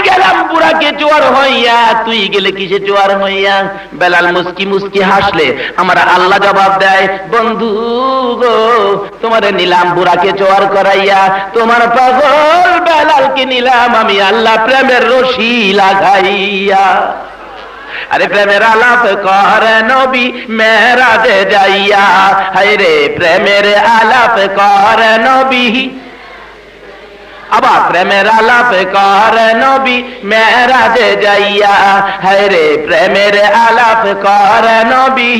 গেলাম বুড়াকে জোয়ার হইয়া, তুই গেলে কিসে জোয়ার হইয়া? বেলাল মুস্কি মুস্কি হাসলে আমার আল্লাহ জবাব দেয়, বন্ধু গো তোমারে নিলাম বুড়াকে জোয়ার করাইয়া, তোমার পাগল বেলালকে নিলাম আমি আল্লাহ প্রেমের রশি লাগাইয়া। আরে প্রেমের আলাপ করে নবী মেরাজে যাইয়া, হায় রে প্রেমের আলাপ করে নবী, আবার প্রেমের আলাপ করে নবী মেরাজে যাইয়া, হায় রে প্রেমের আলাপ করে নবী।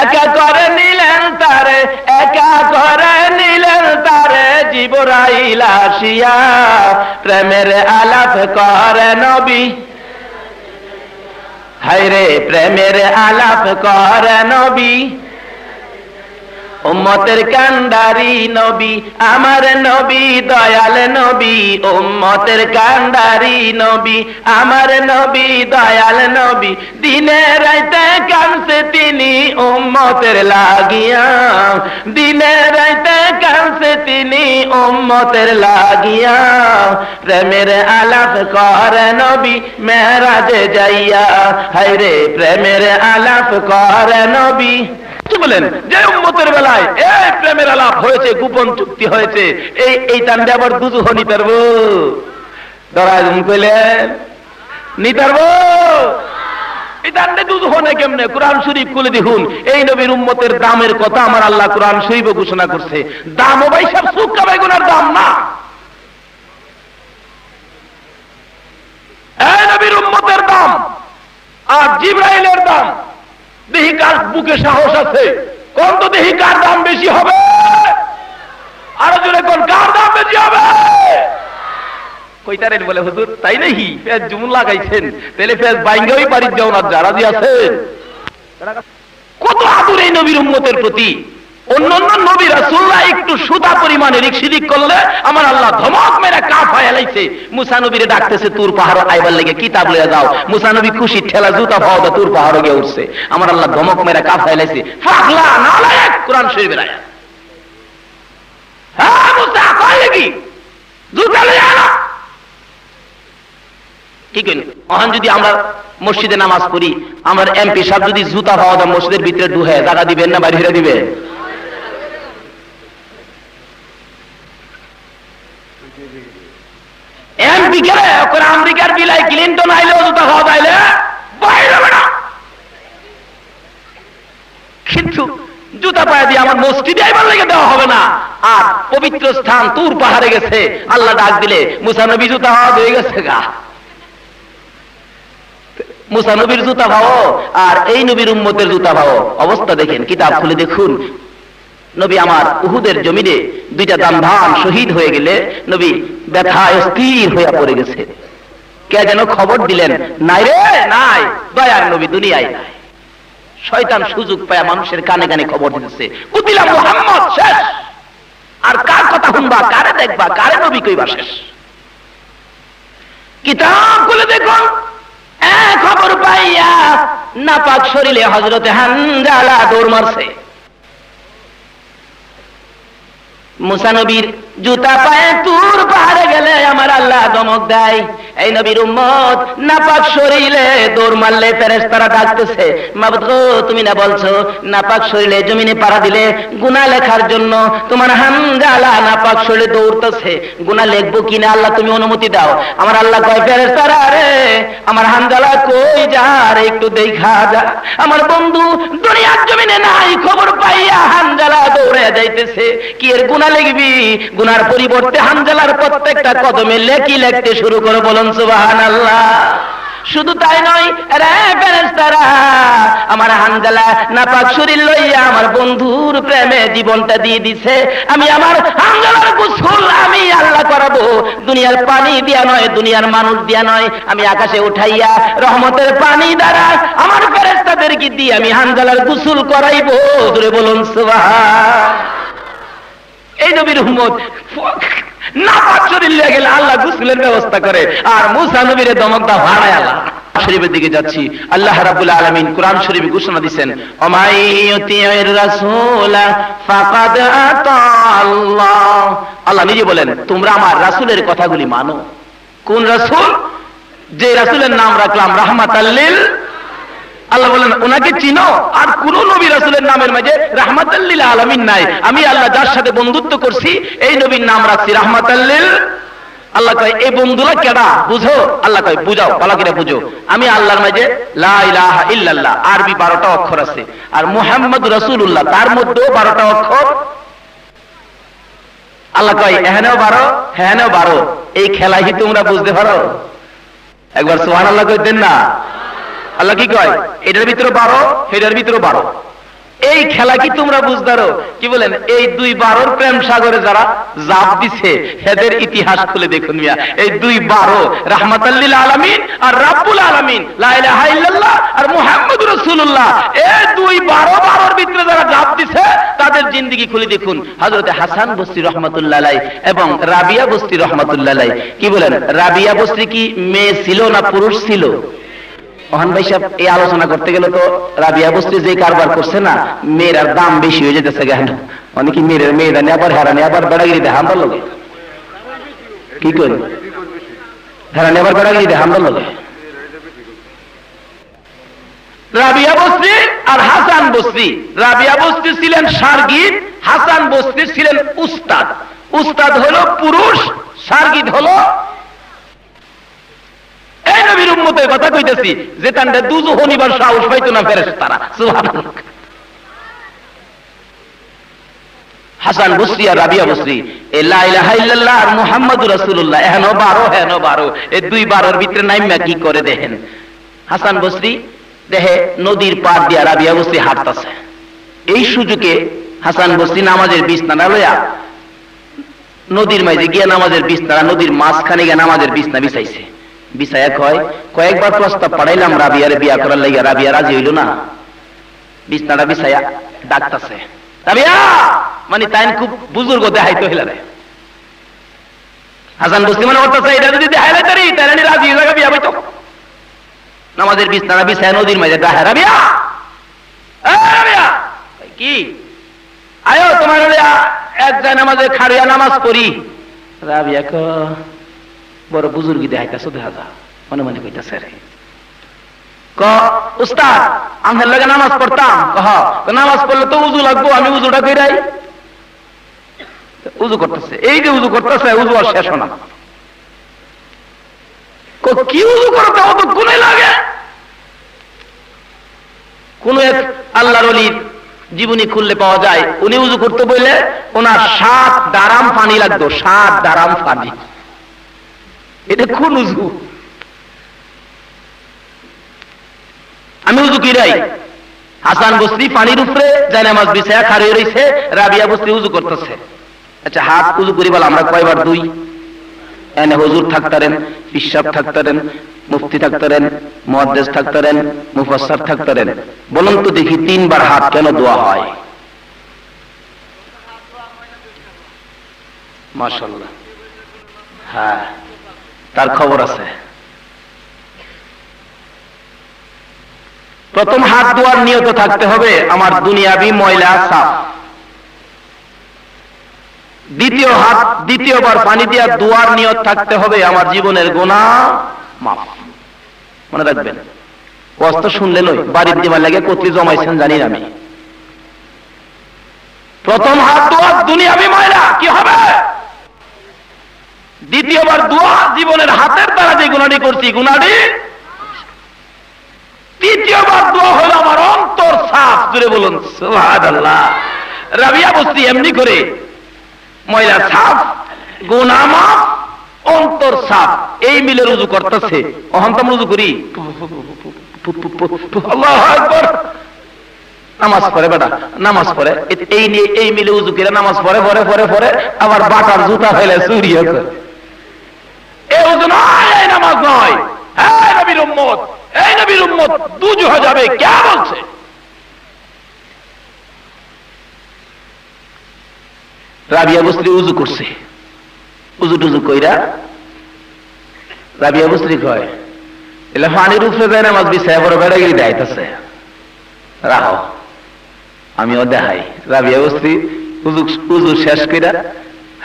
একা করে নিলেন তারে, একা করে নিলেন তারে জিবরাইল আসিয়া, প্রেমের আলাপ করে নবী, হায় রে প্রেমের আলাপ করে নবী। উম্মতের কান্ডারি নবী আমার নবী দয়াল নবী, উম্মতের কান্ডারি নবী আমার নবী দয়াল নবী, দিনে রাইতে কাঁদছে তিনি উম্মতের লাগিয়া, দিনে রাইতে কাঁদছে তিনি উম্মতের লাগিয়া, প্রেমের আলাপ করে নবী মেরাজে যাইয়া, হায় রে প্রেমের আলাপ করে নবী। কি বলেন যে উম্মতের বেলায় এই প্রেমের আলাপ হয়েছে, গোপন চুক্তি হয়েছে, এই টান্ডে আবার দুজহ নিতে পারবো? ডরায় কইলেন নিতে পারবো? এই টান্ডে দুজহ না কেমনে? কোরআন শরীফ খুলে দেখুন, এই নবীর উম্মতের দামের কথা আমার আল্লাহ কোরআন শরীফে ঘোষণা করছে। দাম ও ভাই সব সুক্কা বেগুনের দাম না, এই নবীর উম্মতের দাম আর জিবরাইলের দাম। দেখি কার বুকে সাহস আছে, কোন তো দেখি কার দাম বেশি হবে? আরো জোরে কোন কার দাম বেশি হবে? কইতারেন বলে হুজুর তাই নাকি? ফেজ জুমুন লাগাইছেন, তাহলে ফেজ বাইঙ্গাই বাড়ির যাও না, যারা যে আছেন কত আদর এই নবীর উম্মতের প্রতি। অন্যান্য নবী রাসূলরা একটু সুদা পরিমাণে রিকশিদিক করলে আমার আল্লাহ ধমক মেরে কাফ হয়ে লাইছে। মুসা নবীরে ডাকতেছে তুর পাহাড় আইবার লেগে, কিতাব লইয়া যাও। মুসা নবী খুশি ঠেলা জুতা পাওয়া তুর পাহাড়ে গিয়ে উঠছে। আমার আল্লাহ ধমক মেরে কাফ হয়ে লাইছে। পাগলা নালায়েক, কোরআন শরীফের আয়াত। হ্যাঁ মুসা কই লাগি জুতা লইয়া আনো, কি কইন? ওখান যদি আমরা মসজিদে নামাজ পড়ি, আমার এমপি সাহেব যদি জুতা পাওয়া দাম মসজিদের ভিতরে ঢুকে জায়গা দিবেন না বাইরে দিবে? এমপি কে আমেরিকার বিলাই ক্লিন্টন আইলেও জুতা খাওয়া যাইলে বাইরে হবে না, কিন্তু জুতা পায়ে দিয়ে আমার মসজিদে আইবার লেগে দেওয়া হবে না। আর পবিত্র স্থান তুর পাহাড়ে গেছে, আল্লাহ ডাক দিলে মুসা নবী জুতা খাওয়া হয়ে গেছে গা। মুসা নবীর জুতা পাও আর এই নবীর উম্মতের জুতা পাও, অবস্থা দেখেন, কিতাব খুলে দেখুন। নবী আমার উহুদের জমিনে দুইটা দামধান শহীদ হয়ে গেলে নবী ব্যথায় স্থির হইয়া পড়ে গেছে। কে যেন খবর দিলেন, নাই রে নাই, দয়ার নবী দুনিয়ায় নাই। শয়তান সুযোগ পায় মানুষের কানে কানে খবর দিতেছে, কুতিলা মুহাম্মদ শেষ। আর কার কথা শুনবা, কারে দেখবা, কারে নবী কইবা শেষ। কিতাব খুলে দেখুন, খবর পাইয়া নাপাক শরীরে হযরতে হানজালা দৌড় মারছে। মুসা নবীর জুতা পায়ে তুর পাহাড়ে গেলে আমার আল্লাহ ধমক দেয়। এই নবীর উম্মত নাপাক শরীরে দৌড় মারলে ফেরেশতারা ডাকতেছে, মাবুদ গো তুমি না বলছো নাপাক শরীরে জমিনে পাড়া দিলে গুনাহ লেখার জন্য তোমার হানজালা নাপাক শরীরে দৌড়তেছে, গুনাহ লিখবো কিনা আল্লাহ তুমি অনুমতি দাও। আমার আল্লাহ কয়, ফেরেশতারা রে আমার হানজালা কই যা রে একটু দেখা যা। আমার বন্ধু দুনিয়ার জমিনে নাই, খবর পাইয়া হানজালা দৌড়ে যাইতেছে। কি এর গুনাহ লিখবি? গুনার পরিবর্তে হানজালার প্রত্যেকটা কদমে লেখি লিখতে শুরু করে, বলুন সুবহানাল্লাহ। শুধু তাই নয় রে ফেরেশতারা, আমার হানজালা নাপাক শরীর লইয়া আমার বন্ধুর প্রেমে জীবনটা দিয়ে দিছে। আমি আমার হানজালার গোসল আমি আল্লাহ করাবো, দুনিয়ার পানি দিয়া নয়, দুনিয়ার মানুষ দিয়া নয়, আমি আকাশে উঠাইয়া রহমতের পানি দ্বারা আমার ফেরেশতাদেরকে দিয়ে আমি হানজালার গোসল করাইবো। জোরে বলুন সুবহান। এই নবীর উম্মত নাপাক শরীর লেগে গেলে আল্লাহ গোসলের ব্যবস্থা করে, আর মুসা নবীর দমকটা ভাড়ায় আল্লাহ। শরীফের দিকে যাচ্ছি, আল্লাহ রাব্বুল আলামিন কোরআন শরীফে ঘোষণা দিবেন, অমাইয়ুতির রাসূলা ফাকাদ আতা আল্লাহ। আল্লাহ নিজে বলেন তোমরা আমার রাসূলের কথাগুলি মানো, কোন রাসূল? যে রাসূলের নাম রাখলাম রাহমাতাল লিল, আল্লাহ বলেন ওনাকে চিনো? আর কোন নবী রাসূলের নামের মাঝে রাহমাতাল লিল আলামিন নাই। আমি আল্লাহ যার সাথে বন্ধুত্ব করছি এই নবীর নাম রাখছি রাহমাতাল লিল। আল্লাহ কয় এই বন্ধুরা কেডা বুঝো? আল্লাহ কয় বুঝাও, ভালো করে বুঝো। আমি আল্লাহর মাঝে লা ইলাহা ইল্লাল্লাহ আরবি 12টা অক্ষর আছে, আর মুহাম্মদ রাসূলুল্লাহ তার মধ্যেও 12টা অক্ষর। আল্লাহ কয় এখানেও 12, হ্যাঁও 12। এই খেলা কি তোমরা বুঝতে পারো? একবার সুবহানাল্লাহ কইতেন না? আল্লাহ কি কয় এটার ভিতরে 12, এটার ভিতরে 12। এই খেলা কি তোমরা বুঝতে পারো? কি বলেন? এই 2-12 প্রেম সাগরে যারা জাপ দিছে এদের ইতিহাস খুলে দেখুন মিয়া। এই 2-12 রাহমাতাল লিল আলামিন আর রাব্বুল আলামিন লা ইলাহা ইল্লাল্লাহ আর মুহাম্মদুর রাসূলুল্লাহ, এই 2-12 ভিতরে যারা জাপ দিছে তাদের জিন্দেগি খুলে দেখুন। হযরত হাসান বসরি রাহমাতুল্লাহ আলাইহি এবং রাবিয়া বসরি রাহমাতুল্লাহ আলাইহি। কি বলেন? রাবিয়া বসরি কি মেয়ে ছিল না পুরুষ ছিল? ওহান ভাই সাহেব এই আলোচনা করতে গেলে তো রাবিয়া বসরি যে কারবার করছে না, মেয়ের দাম বেশি হয়ে যেতেছে। কেন অনেকে মেয়েরা নিয়ে আবার হেরানি আবার বেড়াগিরি দেয় হামদার লোকে। কি করি হেরানি আবার বেড়াগিরি দেয় হামদার লোকে। রাবিয়া বসরি আর হাসান বসরি, রাবিয়া বসরি ছিলেন শারগিদ, হাসান বসরি ছিলেন উস্তাদ। উস্তাদ হলো পুরুষ, শারগিদ হলো। এই নবীর উম্মতের কথা কইতেছি যে তান্ডে দুজু হনিবার সাহস পাইতো না ফেরেশতারা। সুবহানাল্লাহ। হাসান বসরি আর রাবিয়া বসরি এই লা ইলাহা ইল্লাল্লাহ আর মুহাম্মাদুর রাসূলুল্লাহ এখনো 12 এই 2-12 ভিতরে নাইমা কি করে দেখেন। হাসান বসরি দেখে নদীর পাড় দিয়া রাবিয়া বসরি হাঁটতাছে। এই সুযোগে হাসান বসরি নামাজের বিছানা লইয়া নদীর মাঝে গিয়া নামাজের বিছানা, নদীর মাঝখানে গিয়া নামাজের বিছানা বিছাইছে। বিছায়া কয়েকবার প্রস্তাব পাঠাইলাম রাবিয়ারে বিয়া করার লাগি, রাবিয়া রাজি হইল না। বিছানাটা বিছায়া ডাকতাছে রাবিয়া, মানে তাই খুব বুজুর্গ দেখাইতে হইলা রে। হাসান বসরি মনে করতেছে এটা যদি দেখাইলে তারি তাইলে রাজি হয়ে যাবে বিয়া হইতো। নামাজের বিছানা বিছায়া নদীর মাঝে ডাকে রাবিয়া, রাবিয়া কি আয়ো তোমার এক যায় নামাজে খাড়িয়া নামাজ পড়ি। রাবিয়া বড় বুজুর্গি দেখাইতেছো, দেখা যা মনে মনে কইতাছে রে। উস্তাদ আমার লগে নামাজ পড়তাম। নামাজ পড়লে তো উজু লাগবো, আমি উজুটা কইরাই। উজু করতেছে, এই যে উজু করতেছে উজু আর শেষ না। কি উজু করতে অত গুণে লাগে? কোন এক আল্লাহর ওলির জীবনী খুললে পাওয়া যায়, উনি উজু করতে বললে ওনার 7 দারাম পানি লাগতো, 7 দারাম পানি। এটা কোন উজু? আমি উজু কিরাই। হাসান বসরি পানির উপরে যায় নামাজ বিছায়া খাড়িয়ে রইছে, রাবিয়া বসরি উজু করতেছে। আচ্ছা হাত উজু করি বলে আমরা কয়বার দুই? এনে হুজুর থাকতারেন, পিশাব থাকতারেন, মুফতি থাকতারেন, মুহাদ্দিস থাকতারেন, মুফাসসির থাকতারেন। বলুন তো দেখি 3 বার হাত কেন দোয়া হয়? মাশাআল্লাহ। হ্যাঁ তার খবর আছে। প্রথম হাত দোয়ার নিয়ত থাকতে হবে আমার দুনিয়াবি ময়লা সাফ। দ্বিতীয়বার পানি দিয়া দোয়ার নিয়ত থাকতে হবে আমার জীবনের গুনাহ মাফ। মনে রাখবেন, কষ্ট শুনলে নয়, বাড়ির দিবার লাগে কতটি জমাইছেন জানি আমি। প্রথম হাত দোয়া দুনিয়াবি ময়লা কি হবে? দ্বিতীয়বার দোয়া জীবনের হাতের দ্বারা যে গুনাহটি করছি গুনাহটি। তৃতীয়বার দোয়া হলো আমার অন্তর সাফ। জুড়ে বলুন সুবহানাল্লাহ। রাবিয়া বসরি এমনি করে ময়লা সাফ, গুনাহ মাফ, অন্তর সাফ, এই মিলে রুজু করতেছে। অহন্তম রুজু করি আল্লাহু আকবার। নামাজ পড়ে বেটা, নামাজ পড়ে এই নিয়ে এই মিলে উজু করে নামাজ পড়ে পরে পরে পরে আবার বাটার জুতা ফেলে চুরিয়ে করে। এই উজু নয়, এই নামাজ নয়। এই নবীর উম্মত, এই নবীর উম্মত দুজু হয়ে যাবে। কে বলছে? রাবিয়া বসরি উজু করছে, উজু টুজু কইরা রাবিয়া বসরি কয় এলে পানির উপরে যায় নামাজ বিছায় বড় বেড়াগিরি দেখাইতেছে। রাহো আমিও দেখাই। রাবিয়া বসরি উজু শেষ কইরা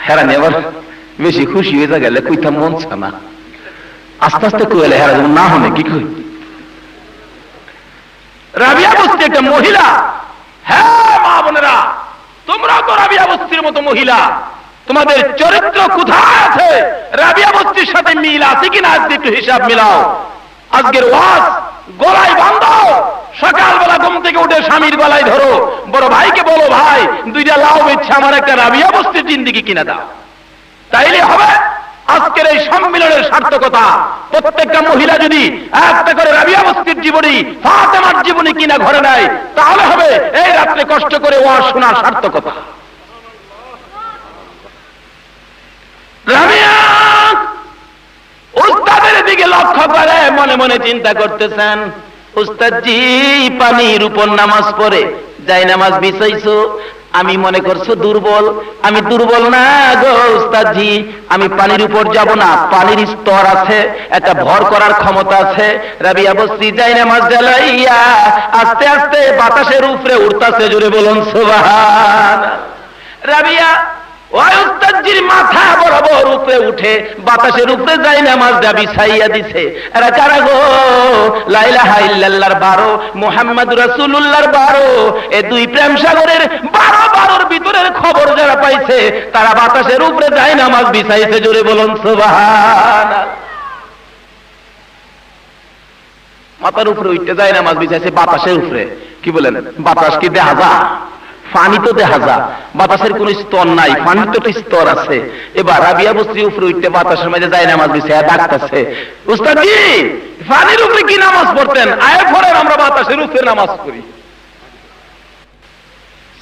হেরানি আবার বেশি খুশি হয়ে গেলে কইতাম মন না। আস্তে আস্তে কইলে হেরা যেমন না হনে কি কই রাবিয়া বস্তি একটা মহিলা। হ্যাঁ মা বোনেরা, তোমরা তো রাবিয়া বস্তির মতো মহিলা, তোমাদের চরিত্র কোথায় আছে? রাবিয়া বস্তির সাথে মিল আছে কিনা আজকে একটু হিসাব মিলাও। আজকের ওয়াজ গলায় বাঁধো, সকালবেলা ঘুম থেকে উঠে স্বামীর গলায় ধরো, বড় ভাইকে বলো ভাই 2টা লাউ বেচছে আমার একটা রাবিয়া বস্তির জিন্দেগি কিনা দাও, তাইলে হবে আজকের এই সম্মিলনের সার্থকতা। প্রত্যেকটা মহিলা যদি একটা করে রাবিয়া বস্তির জীবনী, ফাতেমার জীবনী কিনা ঘরে নেয়, তাহলে হবে এই রাত্রে কষ্ট করে ওয়াজ শোনার সার্থকতা। রাবিয়া উস্তাদের দিকে লক্ষ্য করে মনে মনে চিন্তা করতেছেন, উস্তাদজি পানির উপর নামাজ পড়ে যাই নামাজ বিছাইছো, আমি মনে করছো দুর্বল, আমি দুর্বল না গো উস্তাদজি, আমি পানির উপর যাব না, পানির স্তর আছে, একটা ভর করার ক্ষমতা আছে। রাবিয়া বস্তি যাই নামাজ জ্বালাইয়া আস্তে আস্তে বাতাসের উপরে উঠতাছে, জোরে বলুন সুবহান। রাবিয়া ওই উস্তাদজির মাথা বরাবর উপরে উঠে বাতাসের উপরে যাই নামাজ বিছাইয়া দিছে। এরা কারা গো? লা ইলাহা ইল্লাল্লাহর 12, মুহাম্মাদুর রাসূলুল্লাহর 12, এই দুই প্রেম সাগরের 12 ভিতরের খবর যারা পাইছে, তারা বাতাসের উপরে যাই নামাজ বিছাইছে, জোরে বলুন সুবহানাল্লাহ। মাথার উপরে উঠতে যাই নামাজ বিছাইছে বাতাসের উপরে। কি বলেন, বাতাস কি দেখা যায়? পানি তো দেখা যায়, বাতাসের কোন স্তর নাই, পানির তো একটা স্তর আছে। এবার রাবিয়া বস্তির উপরে উঠতে বাতাসের মাঝে যাই নামাজ বিছাইয়া ডাকতেছে, উস্তাদজি পানির উপরে কি নামাজ পড়তেন? আয় পড়েন, আমরা বাতাসের উপরে নামাজ পড়ি।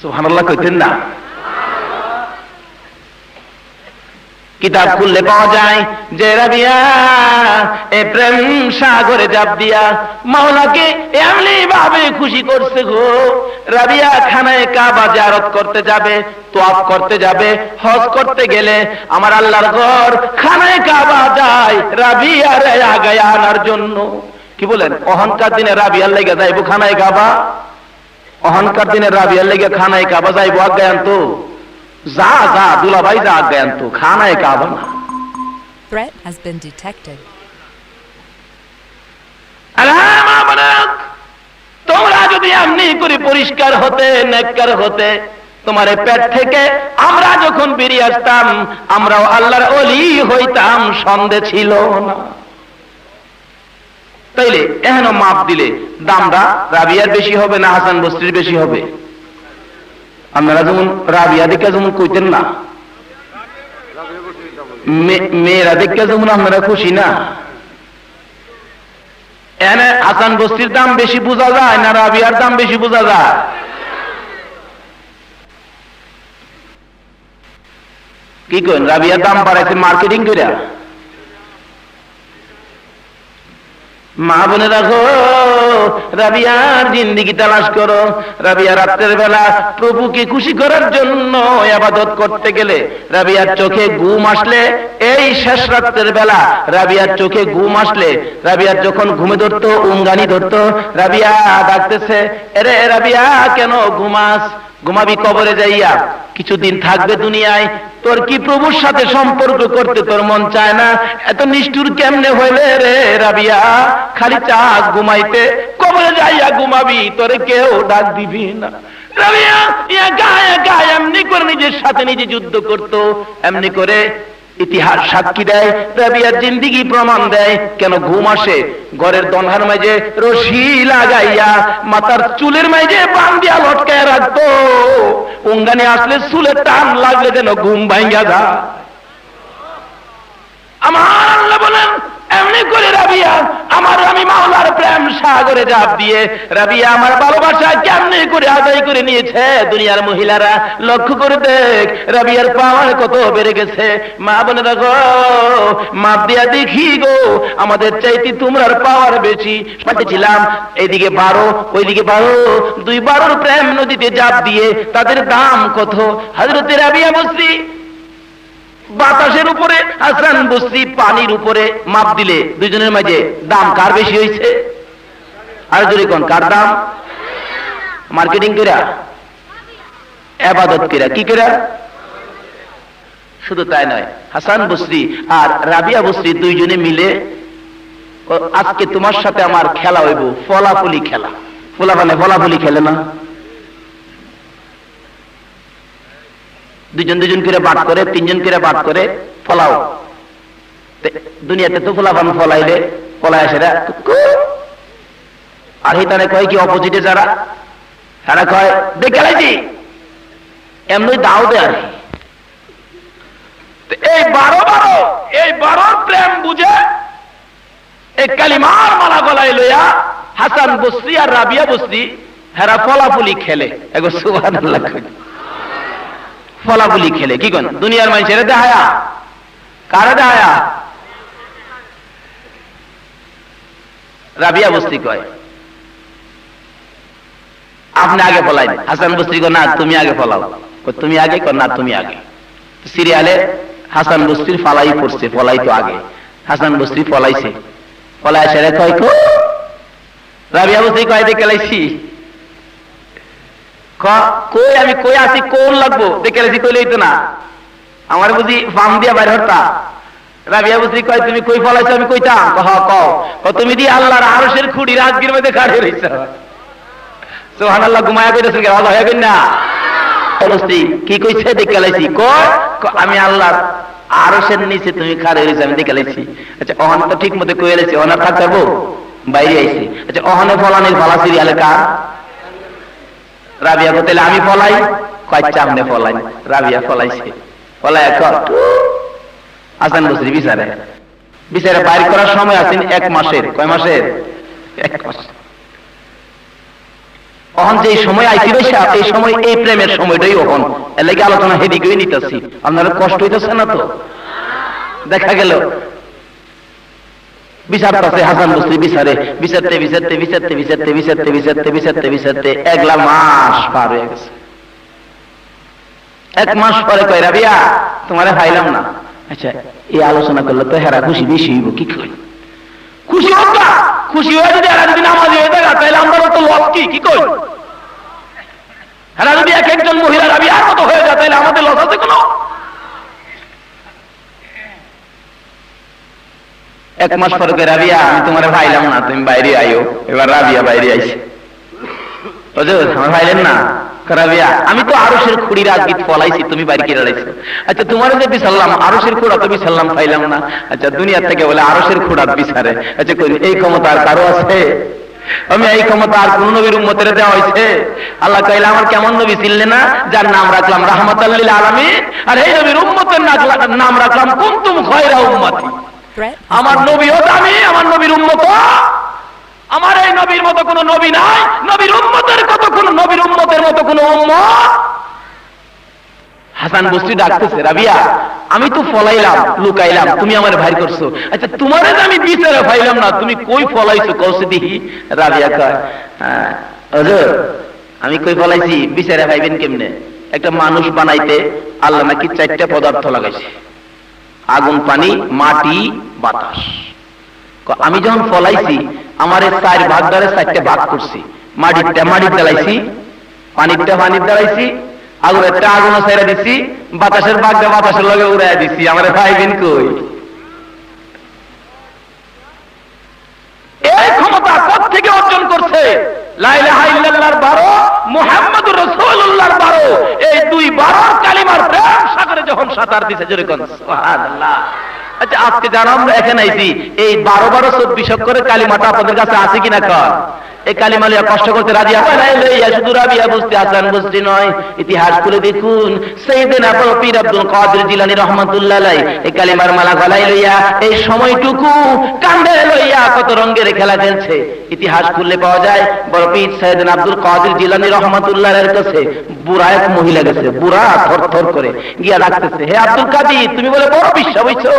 সুবহানাল্লাহ কইতেন না? কিতাব খুললে পাওয়া যায় যে রাবিয়া এ প্রেম সাগরে জাপ দিয়া মাওলাকে এমনি ভাবে খুশি করছে গো। রাবিয়া খানায় কাবা জিয়ারত করতে যাবে, তোয়াফ করতে যাবে, হজ করতে গেলে আমার আল্লাহর ঘর খানায় কাবা যায় রাবিয়ারে আগায় আনার জন্য। কি বলেন, অহংকার দিনে রাবিয়ার লেগে যাইবো খানায় কাবা? অহংকার দিনে রাবিয়ার লেগে খানায় কাবা যাইবো আগায় আনতো? যা যা দুলাভাই যা আজ্ঞান তো, খানায় কাবা না। Threat has been detected. তোমরা যদি এমনি করে পরিষ্কার হতে, নেককার হতে, তোমার পেট থেকে আমরা যখন বেরিয়ে আসতাম আমরাও আল্লাহর ওলি হইতাম, সন্দেহ ছিল না। তাইলে এহেন মাপ দিলে দামটা রাবিয়ার বেশি হবে না হাসান বস্তির বেশি হবে? আপনারা যেমন রাবিয়া দেখে যেমন কইতেন না, মেয়েরা দেখে যেমন আপনারা খুশি না, এনে হাসান বস্তির দাম বেশি বোঝা যায় না রাবিয়ার দাম বেশি বোঝা যায়? কি করেন, রাবিয়ার দাম বাড়াইছে মার্কেটিং করে। মা বনে রাখো, রাবিয়ার জিন্দেগি তালাশ করো। রাবিয়া রাত্রের বেলা প্রভুকে খুশি করার জন্য ইবাদত করতে গেলে রাবিয়ার চোখে ঘুম আসলে, এই শেষ রাত্রের বেলা রাবিয়ার চোখে ঘুম আসলে, রাবিয়ার যখন ঘুমে ধরতো, উঙ্গানি ধরতো, রাবিয়া ডাকতেছে, এরে রাবিয়া কেন ঘুমাস? ঘুমাবি কবরে যাইয়া, কিছুদিন থাকবে দুনিয়ায়, তোর কি প্রভুর সাথে সম্পর্ক করতে তোর মন চায় না? এত নিষ্ঠুর কেমনে হইলে রে রাবিয়া? খালি চাস ঘুমাইতে, কবরে যাইয়া ঘুমাবি, তোরে কেউ ডাক দিবি না। রাবিয়া একা এমনি করে নিজের সাথে নিজে যুদ্ধ করত, এমনি করে ইতিহাস সাক্ষী দেয়, রাবিয়ার জিন্দেগি প্রমাণ দেয় কেন ঘুম আসে। ঘরের দনহার মাঝে রশি লাগাইয়া মাথার চুলের মাঝে বান্ধিয়া লটকায় রাখতো, উঙ্গানে আসলে চুলের টান লাগলে যেন ঘুম ভাঙ্গা যায়। আমার আল্লাহ বলেন এমনি করে রাবিয়া আমি মাওলার প্রেম সাগরে জাপ দিয়ে রাবিয়া আমার ভালোবাসা কেমনি করে আদায় করে নিয়েছে দুনিয়ার মহিলারা। লক্ষ্য করে দেখ রাবিয়ার পাওয়ার কত বেড়ে গেছে। মা বলে দেখো, মাপ দিয়া দেখি গো আমাদের চাইতে তোমরার পাওয়ার বেশি। ছিলাম এইদিকে 12 ওইদিকে 12, 2-12 প্রেম নদীতে জাপ দিয়ে তাদের দাম কত। হযরতে রাবিয়া বস্তি বাতাসের উপরে, হাসান বস্তি পানির উপরে মাপ দিলে দুইজনের মাঝে দাম কার বেশি হয়েছে? আর জোরে কোন কার দাম? মার্কেটিং কইরা, ইবাদত কইরা, কি কইরা? শুধু তাই নয়, হাসান বস্রি আর রাবিয়া বস্রি দুইজনে মিলে আজকে তোমার সাথে আমার খেলা হইব, ফলাফলি খেলা। ফলাফলি খেলে না, দুজন দুজন করে বাট করে, তিনজন করে বাট করে ফলাও। দুনিয়াতে তো ফলাফান ফলাইলে ফলায় সেরা, আর হিতানে কয় কি অপোজিটে যারা, তারা কয় দেখেছি এমনি দাও দে। আর এই 12 প্রেম বুঝে এই কালিমার মালা গলায় লইয়া হাসান বসরি আর রাবিয়া বসরি হেরা ফলাফলি খেলে। এগো সুবহানাল্লাহ, ফলাফলি খেলে কি কোন দুনিয়ার মানুষের দেখায়া, কারে দেখায়া? রাবিয়া বসরি কয় আপনি আগে ফলাই। হাসান বসরি কয় না তুমি আগে ফলাও। তুমি আগে কর না তুমি আগে। সিরিয়ালে হাসান বসরির ফলাই পড়ছে, ফলাই তো আগে। হাসান বসরি ফলাইছে, ফলাই সেরে কয় কো রাবিয়া বসরি কয় দেখে লাইছি, কই আমি কই আছি কোন লাগবো দেখে লাইছি, কইলেই তো না আমার বুঝি ফার্ম দিয়া বাইরে হরতা। রাবিয়া বসরি কয় তুমি কই ফলাইছো? আমি কইতাম তুমি দিয়ে আল্লাহর আরশের খুঁড়ি রাজগীর মধ্যে কাটে রইছ। সুবহানাল্লাহ, ঘুমায়া কইতেছেন কেন? আল্লাহ হইবেন না কি কইছে দেখে লাইছি, আমি আল্লাহর আরশের নিচে তুমি খাড়ে রইছ, আমি দেখে লাইছি। আচ্ছা অহন তো ঠিক মতো কইয়া লাইছি, অহন থাক পারবো? বাইরে আইছে। আচ্ছা অহনে ফলানির ফলা সিরিয়ালে কার? রাবিয়া কইতে আমি ফলাই, কয় চামনে ফলাই। রাবিয়া ফলাইছে, ফলাই এখন হাসান বসরি বিচারে বাইর করার সময় আছেন 1 মাসের। কয় মাসের? 1 মাস। অহন যে সময় আইছি বৈশা, এই সময় এই প্রেমের সময়টাই অহন। এর লাগি আলোচনা হেদিকেই নিতেছি, আপনারা কষ্ট হইতেছে না তো? দেখা গেল বিচারটাছে হাসান বসরি বিচারতে 1 মাস পার হয়ে গেছে। 1 মাস পরে কয় রাবিয়া তোমারে পাইলাম না। আচ্ছা এই আলোচনা করলে তো হেরা খুশি বেশি হইব, কি কই? খুশি হোক না, খুশি হয়ে যদি এরা যদি নামাজি হয়ে থাকে তাহলে আমরা তো লস কি কই? এরা যদি এক একজন মহিলা রাবিয়ার মতো হয়ে যায় তাহলে আমাদের লস আছে কোনো? 1 মাস পরে কয় রাবিয়া আমি তোমারে পাইলাম না, তুমি বাইরে আইও। এবার রাবিয়া বাইরে আইছে, হুজুর আমার পাইলেন না? রাবিয়া আমি তো আরশের খুঁড়ি রাজগীত ফলাইছি, তুমি বাড়ি কিনে রাইছো। আচ্ছা তোমার যে বিচারলাম আরশের খুঁড়া তো বিচারলাম পাইলাম না। আচ্ছা দুনিয়া থেকে বলে আরশের খুঁড়া বিচারে। আচ্ছা এই ক্ষমতা আর কারো আছে? আমি এই ক্ষমতা আর কোন নবীর উম্মতের দেওয়া হয়েছে? আল্লাহ কইলা আমার কেমন নবী ছিলেন না যার নাম রাখলাম রাহমাতাল লিল আলামিন, আর এই নবীর উম্মতের নাম রাখলাম কুনতুম খায়রা উম্মতি। আমার নবীও দামি, আমার নবীর উম্মত, আমার এই নবীর মতো কোন নবী নাই, নবীর উম্মতের মতো কোন উম্মত। হাসান বসরি ডাকতেছে রাবিয়া আমি তো ফলাইলাম লুকাইলাম, তুমি আমার ভাই করছো। আচ্ছা তোমারে আমি বিচারে পাইলাম না, তুমি কই ফলাইছো কওছে দেখি। রাবিয়া কয় হুজুর আমি কই ফলাইছি বিচারে পাইবেন কেমনে? একটা মানুষ বানাইতে আল্লাহ নাকি 4টা পদার্থ লাগাইছে, আগুন, পানি, মাটি, বাতাস। আমি যখন ফলাইছি আমার 4 ভাগ ধরে 4টা ভাগ করছি। মাটিরটা মাটির দাঁড়াইছি, পানিরটা পানির দাঁড়াইছি, আগুনেরটা আগুন ছেড়ে দিছি, বাতাসের ভাগটা বাতাসের লগে উড়াই দিছি। আমার ভাইবেন কই? এই ক্ষমতা কোত্থেকে অর্জন করছে? লা ইলাহা ইল্লাল্লাহর 12, মুহাম্মাদুর রাসূলুল্লাহর 12, এই 2 কালিমার প্রেম সাগরে যখন সাঁতার দিছে জোরে কোন সুবহানাল্লাহ। আচ্ছা আজকে যারা আমরা এখানে আইছি এই 12 24 করে কালিমাটা আপনাদের কাছে আছে কিনা? কর এই কালিমা লিয়া কষ্ট করতে রাজি হয় না? শুধু রাবিয়া বুঝতে হাসান বুঝতে নয়, ইতিহাস খুলে দেখুন সাইয়েদনা পীর আব্দুল কাদের জিলানী রাহমাতুল্লাহ আলাইহি এই কালিমার মালা গলায় লইয়া এই সময়টুকু কাঁধে লইয়া কত রঙের খেলা খেলছে। ইতিহাস খুললে পাওয়া যায় বড় পীর সাইয়েদনা আব্দুল কাদের জিলানী রাহমাতুল্লাহ আলাইহির কাছে বুড়া এক মহিলা গেছে, বুড়া থরথর করে গিয়া ডাকতেছে, হে আব্দুল কাদের তুমি বলে বড় বিশ্বাস হইছো?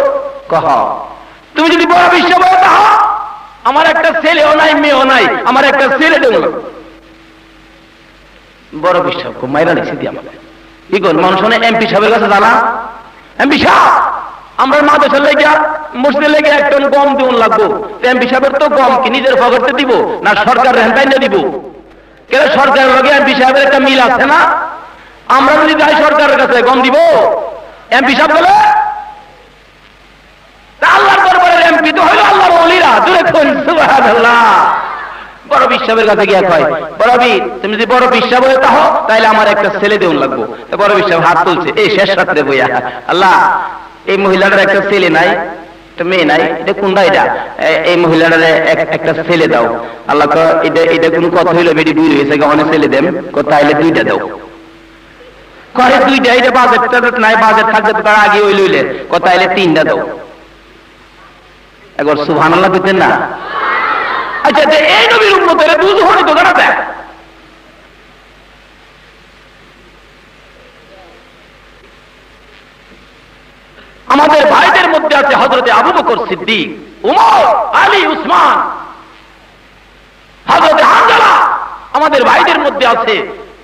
কহ তুমি যদি বড় বিশ্বাস হও তা আমার একটা ছেলেও নাই মেয়েও নাই, আমার একটা ছেলে দেব। বড় বিশ্বাস খুব মাইরা নিচ্ছে দিয়ে আমাকে কি কর মানুষ এমপি সাহেবের কাছে জানা, এমপি সাহেব আমরা মাদ্রাসার লেগে মসজিদে লেগে 1 টন গম দিউন লাগবো। এমপি সাহেবের তো গম কি নিজের পকেটে দিব না সরকার রেন্টাই না দিব? কেন সরকারের লগে এমপি সাহেবের একটা মিল আছে না? আমরা যদি যাই সরকারের কাছে গম দিব, এমপি সাহেব বলে আল্লাহর দরবারের এমপি তো হইল আল্লাহর ওলিরা, জোরে কোন সাহেবের কাছে গিয়া কয়, বড় পীর তুমি যদি বড় পীর সাহেব হয়ে থাকো তাহলে আমার একটা ছেলে দেউন লাগবো। তো বড় পীর সাহেব হাত তুলছে, এই শেষ রাত্রে বইয়া, আল্লাহ এই মহিলাটার একটা ছেলে নাই, একটা মেয়ে নাই, এটা কোনটা? এটা এই মহিলাটার একটা ছেলে দাও। আল্লাহ এটা কোন কথা হইলো? বেটি দুই হয়েছে, অনেক ছেলে দেন, তাইলে দুইটা দাও। করে দুইটা, এটা বাজেট নাই, বাজেট থাকবে তো তার আগে ওই লইলে, তাইলে তিনটা দাও। একবার সুবহানাল্লাহ বলতেন না? আচ্ছা এই নবীর উম্মতের দুধ হলে তো দাঁড়াতে আমাদের ভাইদের মধ্যে আছে হযরতে আবু বকর সিদ্দিক, উমর, আলী, উসমান, হযরতে হানজালা। আমাদের ভাইদের মধ্যে আছে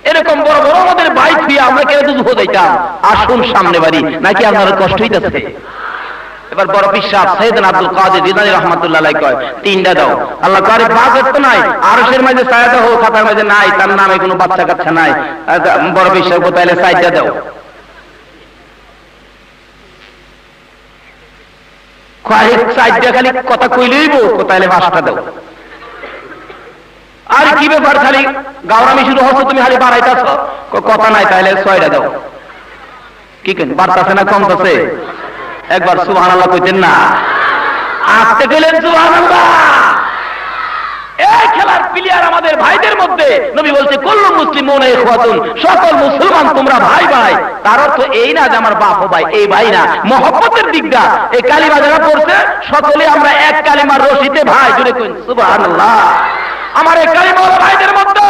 এরকম বড় বড় আমাদের ভাই খুঁয়ে আমরা কেন দুধ হইতাম? আসুন সামনে বাড়ি, নাকি আপনার কষ্ট হইতেছে? এবার বড় পীর সাহেব সাইয়েদনা আব্দুল কাদের জিলানী রাহমাতুল্লাহ আলাইহি কয়, তিনটা দাও। আল্লাহ কারে বাজেট তো নাই, আরশের মাঝে ছায়া দাও, খাতার মাঝে নাই, তার নামে কোনো বাচ্চা কাচ্চা নাই। বড় পীর সাহেব তাইলে চারটা দাও। চারটা খালি কথা কইলেইব, তাইলে পাঁচটা দাও। আর কি ব্যাপার খালি গাওরামি শুরু হচ্ছে, তুমি খালি বাড়াইতেছ, কথা নাই, তাইলে ছয়টা দাও। কি কেন বাড়তাছে না কমতেছে? একবার সুবহানাল্লাহ কইতেন না? আসতে গেলেন সুবহানাল্লাহ। এই খেলার প্লেয়ার আমাদের ভাইদের মধ্যে নবী বলছে কুল্লু মুসলিমুনা ইখওয়াতুন, সকল মুসলমান তোমরা ভাই ভাই। তার অর্থ এই না যে আমার বাপ ও ভাই, এই ভাই না, মহব্বতের দিকটা। এই কালিমা যারা পড়ছে সকলে আমরা এক কালিমার রশিতে ভাই। জুড়ে কইন সুবহানাল্লাহ। আমার এই কালিমাওয়ালা ভাইদের মধ্যে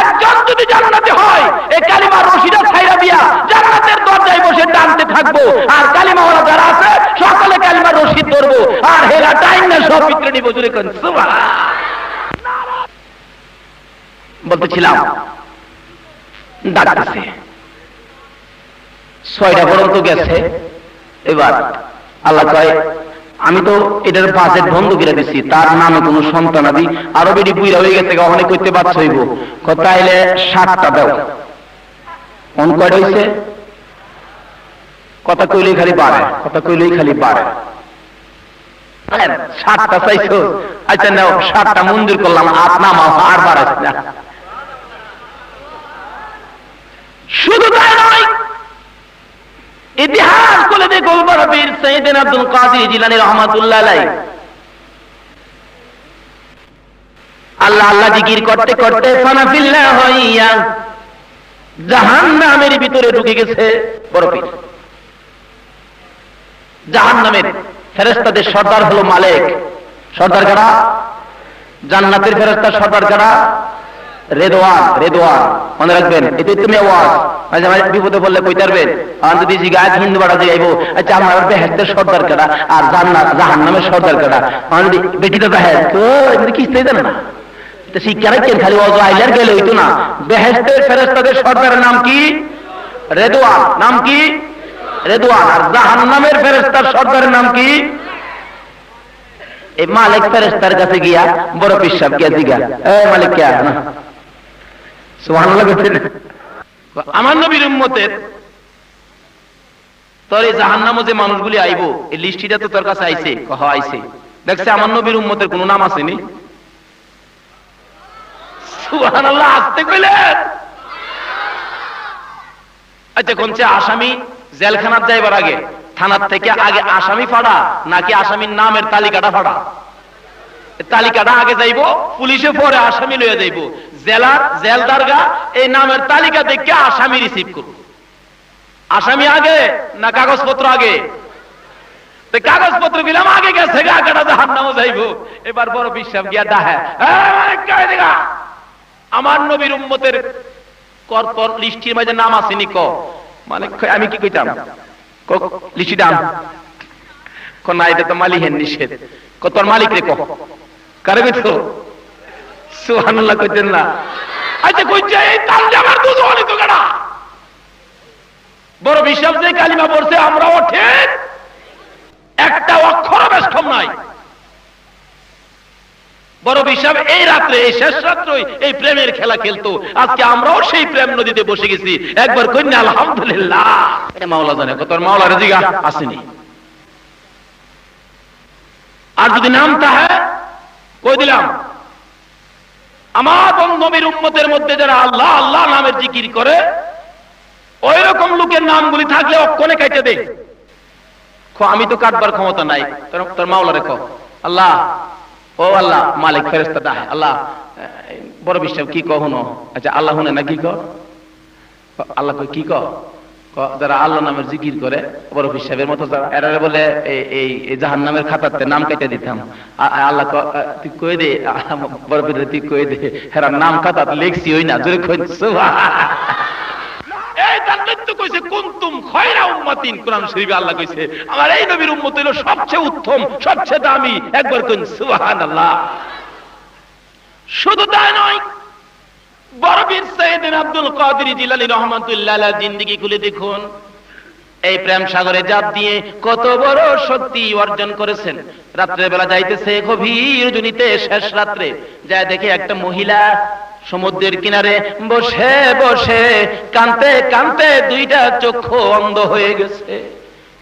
একজন যদি জান্নাতে হয়, এই কালিমার রশিটা ছাইরা দিয়া জান্নাতের দরজায় বসে টানতে থাকবো। আর কালিমাওয়ালা যারা আছে সকলে কালিমার রশি ধরবো, আর হেরা টাইম না সব পিত্রে নিব। জুড়ে কইন সুবহানাল্লাহ। বলতেছিলাম ডাকতেছে, ছয়টা পর্যন্ত গেছে। এবার আল্লাহ কয়, আমি তো এটার বাজেট বন্ধ করে দিচ্ছি, তার নামে কোন সন্তান আদি আরো বেশি বুইরা হয়ে গেছে, অনেক করতে পারছ হইব, তাইলে 7টা দাও। কোন কয়টা হয়েছে? কথা কইলেই খালি বাড়ে, কথা কইলেই খালি বাড়ে। 7টা চাইছো, আচ্ছা নাও 7টা মঞ্জুর করলাম, আপনার আর বাড়াচ্ছে না। শুধু তাই নয়, ইতিহাস বলে দেখো বড় পীর সাইয়েদনা আব্দুল কাদের জিলানী রাহমাতুল্লাহ আলাইহি আল্লাহ আল্লাহ জিকির করতে করতে ফানাফিল্লাহ হইয়া জাহান্নামের ভিতরে ঢুকে গেছে। বড় পীর জাহান্নামের ফেরেশতাদের সর্দার হলো মালিক। সর্দার কারা? জান্নাতের ফেরেশতার সর্দার কারা? রেদওয়ান। রেদওয়ান মনে রাখবেন, এতে তুমি আওয়াজ মাঝে মাঝে বিপদে বললে কই পারবেন। আর যদি জিজ্ঞাসা হিন্দু বাড়া যাইবো, আচ্ছা আমার বেহেশতের সর্দার কারা আর জাহান্নামের সর্দার কারা? মানে যদি বেটিটা বেহেশত তো এমনি কিস্তে দেন না, তো শিক্ষা রাখছেন খালি অজ আইলার গেলে হইতো না। বেহেশতের ফেরেশতাদের সর্দারের নাম কি? রেদওয়ান। নাম কি? রেদওয়ান। আর জাহান্নামের ফেরেশতার সর্দারের নাম কি? এই মালিক ফেরেশতার কাছে গিয়া বড় পীর সাহেব কে জিজ্ঞা, এ মালিক কে না? সুবহানাল্লাহ বলছেন। আমার নবীর উম্মতের তোর এই জাহান্নামে যে মানুষগুলি আইবো, এই লিস্টিটা তো তোর কাছে আইছে? কহ আইছে। দেখছে আমার নবীর উম্মতের কোন নাম আসেনি। সুবহানাল্লাহ আসতে কইলেন। আচ্ছা কোনছে আসামি জেলখানার যাইবার আগে থানার থেকে আগে আসামি ফাড়া নাকি আসামির নামের তালিকাটা ফাড়া? তালিকাটা আগে যাইব, পুলিশে পরে আসামি লইয়া যাইব। জেলদারগা এই নামের তালিকা দেখে আসামি রিসিভ করব। আসামি আগে না কাগজপত্র আগে? কাগজপত্র দিলাম আগে গেছে, আগাটা জাহান্নামে যাইব। এবার বড় বিশ্বাস গিয়া ডাহে, আমার নবীর উম্মতের কর লিস্টির মাঝে নাম আসেনি ক? মানে আমি কি কইতাম, লিস্টি দাম না, এটা তো মালিকের নিষেধ। তোর মালিক রে কহ, কারে কইতো? সুবহানাল্লাহ কইতেন না? আচ্ছা কইছে এই তাল জামার দুধ হলি তো কেডা? বড় বিশ্বাস যে কালিমা পড়ছে আমরাও ঠিক, একটা অক্ষর বেষ্টম নাই। বড় বিশ্বাস এই রাত্রে, এই শেষ রাত্রে এই প্রেমের খেলা খেলতো। আজকে আমরাও সেই প্রেম নদীতে বসে গেছি। একবার কইনা আলহামদুলিল্লাহ। এটা মাওলা জানে, তোর মাওলার জিগা আসেনি। আর যদি নাম তাহে কই দিলাম, আমার নবীর উম্মতের মধ্যে যারা আল্লাহ আল্লাহ নামের জিকির করে ওই রকম লোকের নামগুলি থাকলে অক্ষণে কেটে দে। আমি তো কাটবার ক্ষমতা নাই, তোর মাওলা রেখো। আল্লাহ, ও আল্লাহ মালিক ফেরেশতা ডাকে, আল্লাহ বড় বিশ্বাস কি কহ হুনো? আচ্ছা আল্লাহ হুনে না কি কহ? আল্লাহ কই কি কহ? যারা আল্লাহ নামের জিকির করে বড় বিশ্বাসের মতো যারা এরা বলে এই জাহান্নামের খাতাতে নাম কেটে দিতাম। আল্লাহ তুই কই দে, বড় পীর তুই কই দে, হেরা নাম খাতাতে লিখছি ওই না জোরে কই সুবহানাল্লাহ। এই জান্নাত তো কইছে কুনতুম খায়রা উম্মাতিন, কোরআন শরীফে আল্লাহ কইছে আমার এই নবীর উম্মত হলো সবচেয়ে উত্তম, সবচেয়ে দামি। একবার কইন সুবহানাল্লাহ। শুধু তাই নয়, বড় পীর সাইয়েদনা আব্দুল কাদের জিলানী রাহমাতুল্লাহ আলাইহি জিন্দেগি খুলে দেখুন, এই প্রেম সাগরে জাপ দিয়ে কত বড় শক্তি অর্জন করেছেন। রাত্রে বেলা যাইতেছে গভীর রজনীতে, শেষ রাত্রে যায় দেখে একটা মহিলা সমুদ্রের কিনারে বসে বসে কাঁদতে কাঁদতে দুইটা চক্ষু অন্ধ হয়ে গেছে।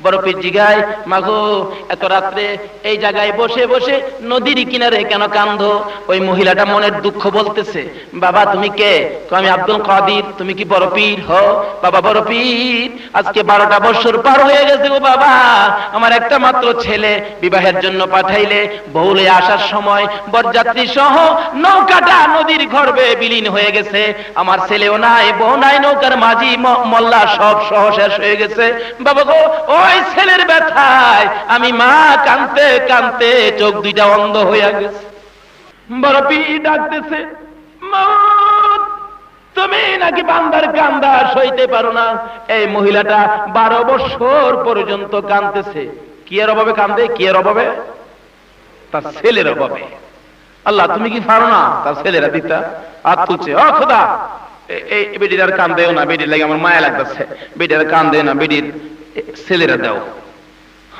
বড় পীর জিগায়, মাগো এত রাত্রে এই জায়গায় বসে বসে নদীর কিনারে কেন কাঁদো? ওই মহিলাটা মনের দুঃখ বলতেছে, বাবা তুমি কে? আমি আব্দুল কাদের। তুমি কি বড় পীর? হো বাবা বড় পীর। আজকে 12টা বছর পার হয়ে গেছে গো বাবা, আমার একটা মাত্র ছেলে বিবাহের জন্য পাঠাইলে বহুলে আসার সময় বরযাত্রী সহ নৌকাটা নদীর গর্ভে বিলীন হয়ে গেছে। আমার ছেলেও নাই, বউ নাই, নৌকার মাঝি মোল্লা সব সহ শেষ হয়ে গেছে। বাবা গো ওই ছেলের ব্যথায় আমি মা কাঁদতে কাঁদতে চোখ দুইটা অন্ধ হয়ে গেছে। বড় পীর ডাকতেছে, মওত তুমি নাকি বান্দার কান্দা সইতে পারো না? এই মহিলাটা 12 বছর পর্যন্ত কাঁদতেছে। কি এর অভাবে কান্দে? কি এর অভাবে? তার ছেলের অভাবে। আল্লাহ তুমি কি পারো না তার ছেলেরা দিতা? আর তুলছে, ও খোদা এই বেটির আর কান্দেও না, বেটির লাগে আমার মায়া লাগতেছে, বেটির আর কান্দে না, বেটির ছেলেরা দাও।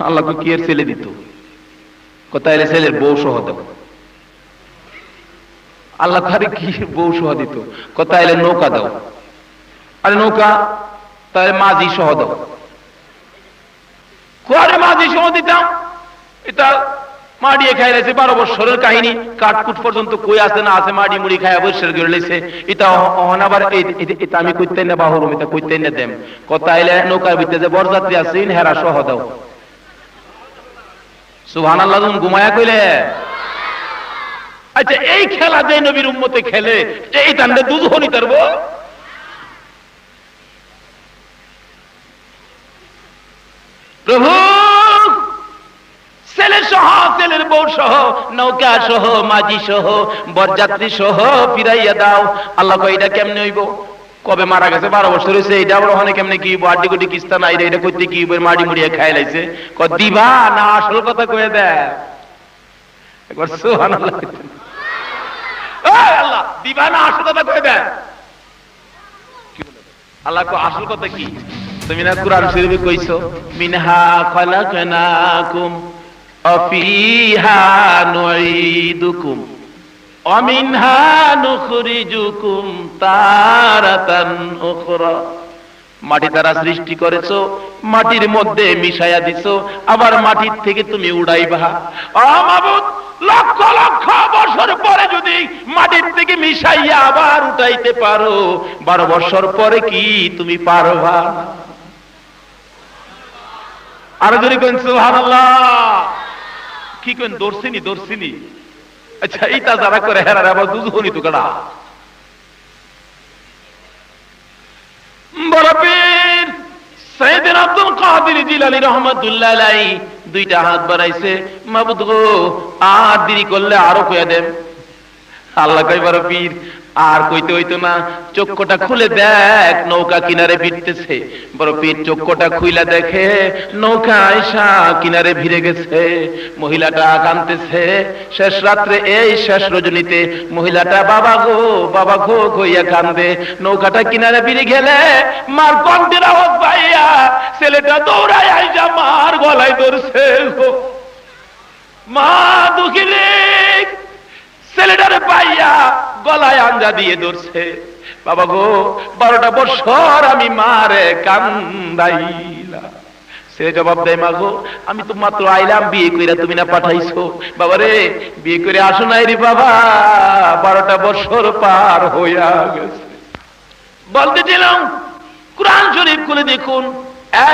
আল্লাহ কি এর ছেলে দিত? কোথায় ছেলের বউ সহ দাও। আল্লাহ কারে কি বউ সহ দিত? কোথায় নৌকা দাও। আরে নৌকা তাহলে মাঝি সহ দাও। কোয়ারে মাঝি সহ দিতাম? এটা মাড়িয়ে খাই লাইছে 12 বছরের কাহিনী, কাঠকুট পর্যন্ত কই আছে না আছে, মাড়ি মুড়ি খায় অবশ্যই করে লাইছে। এটা অহন আবার এটা আমি কইতে না বাহুরুম, এটা কইতে না দেম। কোথায় নৌকার ভিতরে যে বরযাত্রী আছে হেরা সহ দাও। সুবহানাল্লাহ। ঘুমায়া কইলে আচ্ছা এই খেলা যে নবীর উম্মতে খেলে এই টান্ডে দুধ নিতে পারবো? প্রভু ছেলে সহ, ছেলের বউ সহ, নৌকা সহ, মাঝি সহ, বরযাত্রী সহ ফিরাইয়া দাও। আল্লাহ কয় এটা কেমনে হইব? কবে মারা গেছে? 12 বছর হয়েছে। এটা আবার ওখানে কেমনে কি আড্ডি গুটি কিস্তা নাই, এটা করতে কি মাড়ি মুড়িয়ে খাই লাইছে। দিবা না আসল কথা কয়ে দেয়। একবার সুবহানাল্লাহ। আল্লাহ দিবা না আসল কথা কয়ে দেয়। আল্লাহ কো আসল কথা কি? তুমি না কুরআন শরীফে কইছো, মিনহা খালাকনাকুম অফিহা নুঈদুকুম অমিনহা নুখরিজুকুম তারাতান উখরা। মাটি দ্বারা সৃষ্টি করেছো, মাটির মধ্যে মিশাইয়া দিছো, আবার মাটির থেকে তুমি উড়াইবা। ও মাবুদ, লক্ষ লক্ষ বছর পরে যদি মাটির থেকে মিশাইয়া আবার উঠাইতে পারো, 12 বছর পরে কি তুমি পারবা? আর যদি কোন সুবহানাল্লাহ কি কোন দর্শিনী দর্শিনী। আচ্ছা এইটা যারা করে হেরার আবার দুজনই তো কাটা। বড় পীর সাইয়েদনা আব্দুল কাদের জিলানী রাহমাতুল্লাহ আলাইহি দুইটা হাত বাড়াইছে, মাবুদ গো আর দেরি করলে আরো কইয়া দেন। আল্লাহ কই বড় পীর আর কইতে হইতো না, চক্ষুটা খুলে দেখ নৌকা কিনারে ভিড়তেছে। বড় পীর চক্ষুটা খুইলা দেখে নৌকা আয়সা কিনারে ভিড়ে গেছে। মহিলাটা কাঁদতেছে। শেষ রাত্রে এই শেষ রজনীতে মহিলাটা বাবা গো কইয়া কান্দে। নৌকাটা কিনারে ভিড়ে গেলে মার কণ্ঠের আওয়াজ পাইয়া ছেলেটা দৌড়ায় আইসা মার গলায় ধরছে। মা দুঃখিনী ছেলেটারে পাইয়া গলায় আঞ্জা দিয়ে ধরছে। বাবা গো 12টা বছর আমি মারে কান্দাইলা, ছেলে জবাব দেয়, মা গো আমি তো মাত্র আইলাম, বিয়ে কইরা তুমি না পাঠাইছো। বাবা রে, বিয়ে করে আসো নাই রে বাবা, 12টা বছর পার হইয়া গেছে। বলতেছিলাম কোরআন শরীফ খুলে দেখুন,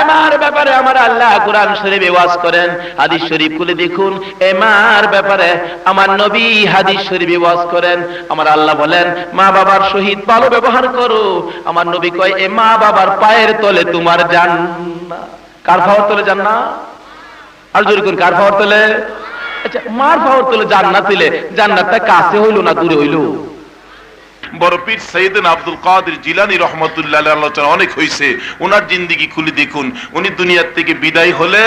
আমার ব্যাপারে আমার আল্লাহ কোরআন শরীফে ওয়াজ করেন। হাদিস শরীফ খুলে দেখুন, আমার ব্যাপারে আমার নবী হাদিস শরীফে ওয়াজ করেন। আমার আল্লাহ বলেন মা বাবার সহিত ভালো ব্যবহার করো। আমার নবী কয় এ মা বাবার পায়ের তলে তোমার জান্নাত। কার পায়ের তলে জান্নাত? আর জোরে করে, কার পায়ের তলে? আচ্ছা, মার পায়ের তলে জান্নাত দিলে জান্নাতটা কাছে হইলো না দূরে হইলো? বড় পীর সাইয়েদনা আব্দুল কাদের জিলানী রহমাতুল্লাহ আলাইহি আলোচনা অনেক হয়েছে। ওনার জিন্দেগি খুলে দেখুন, উনি দুনিয়ার থেকে বিদায় হলে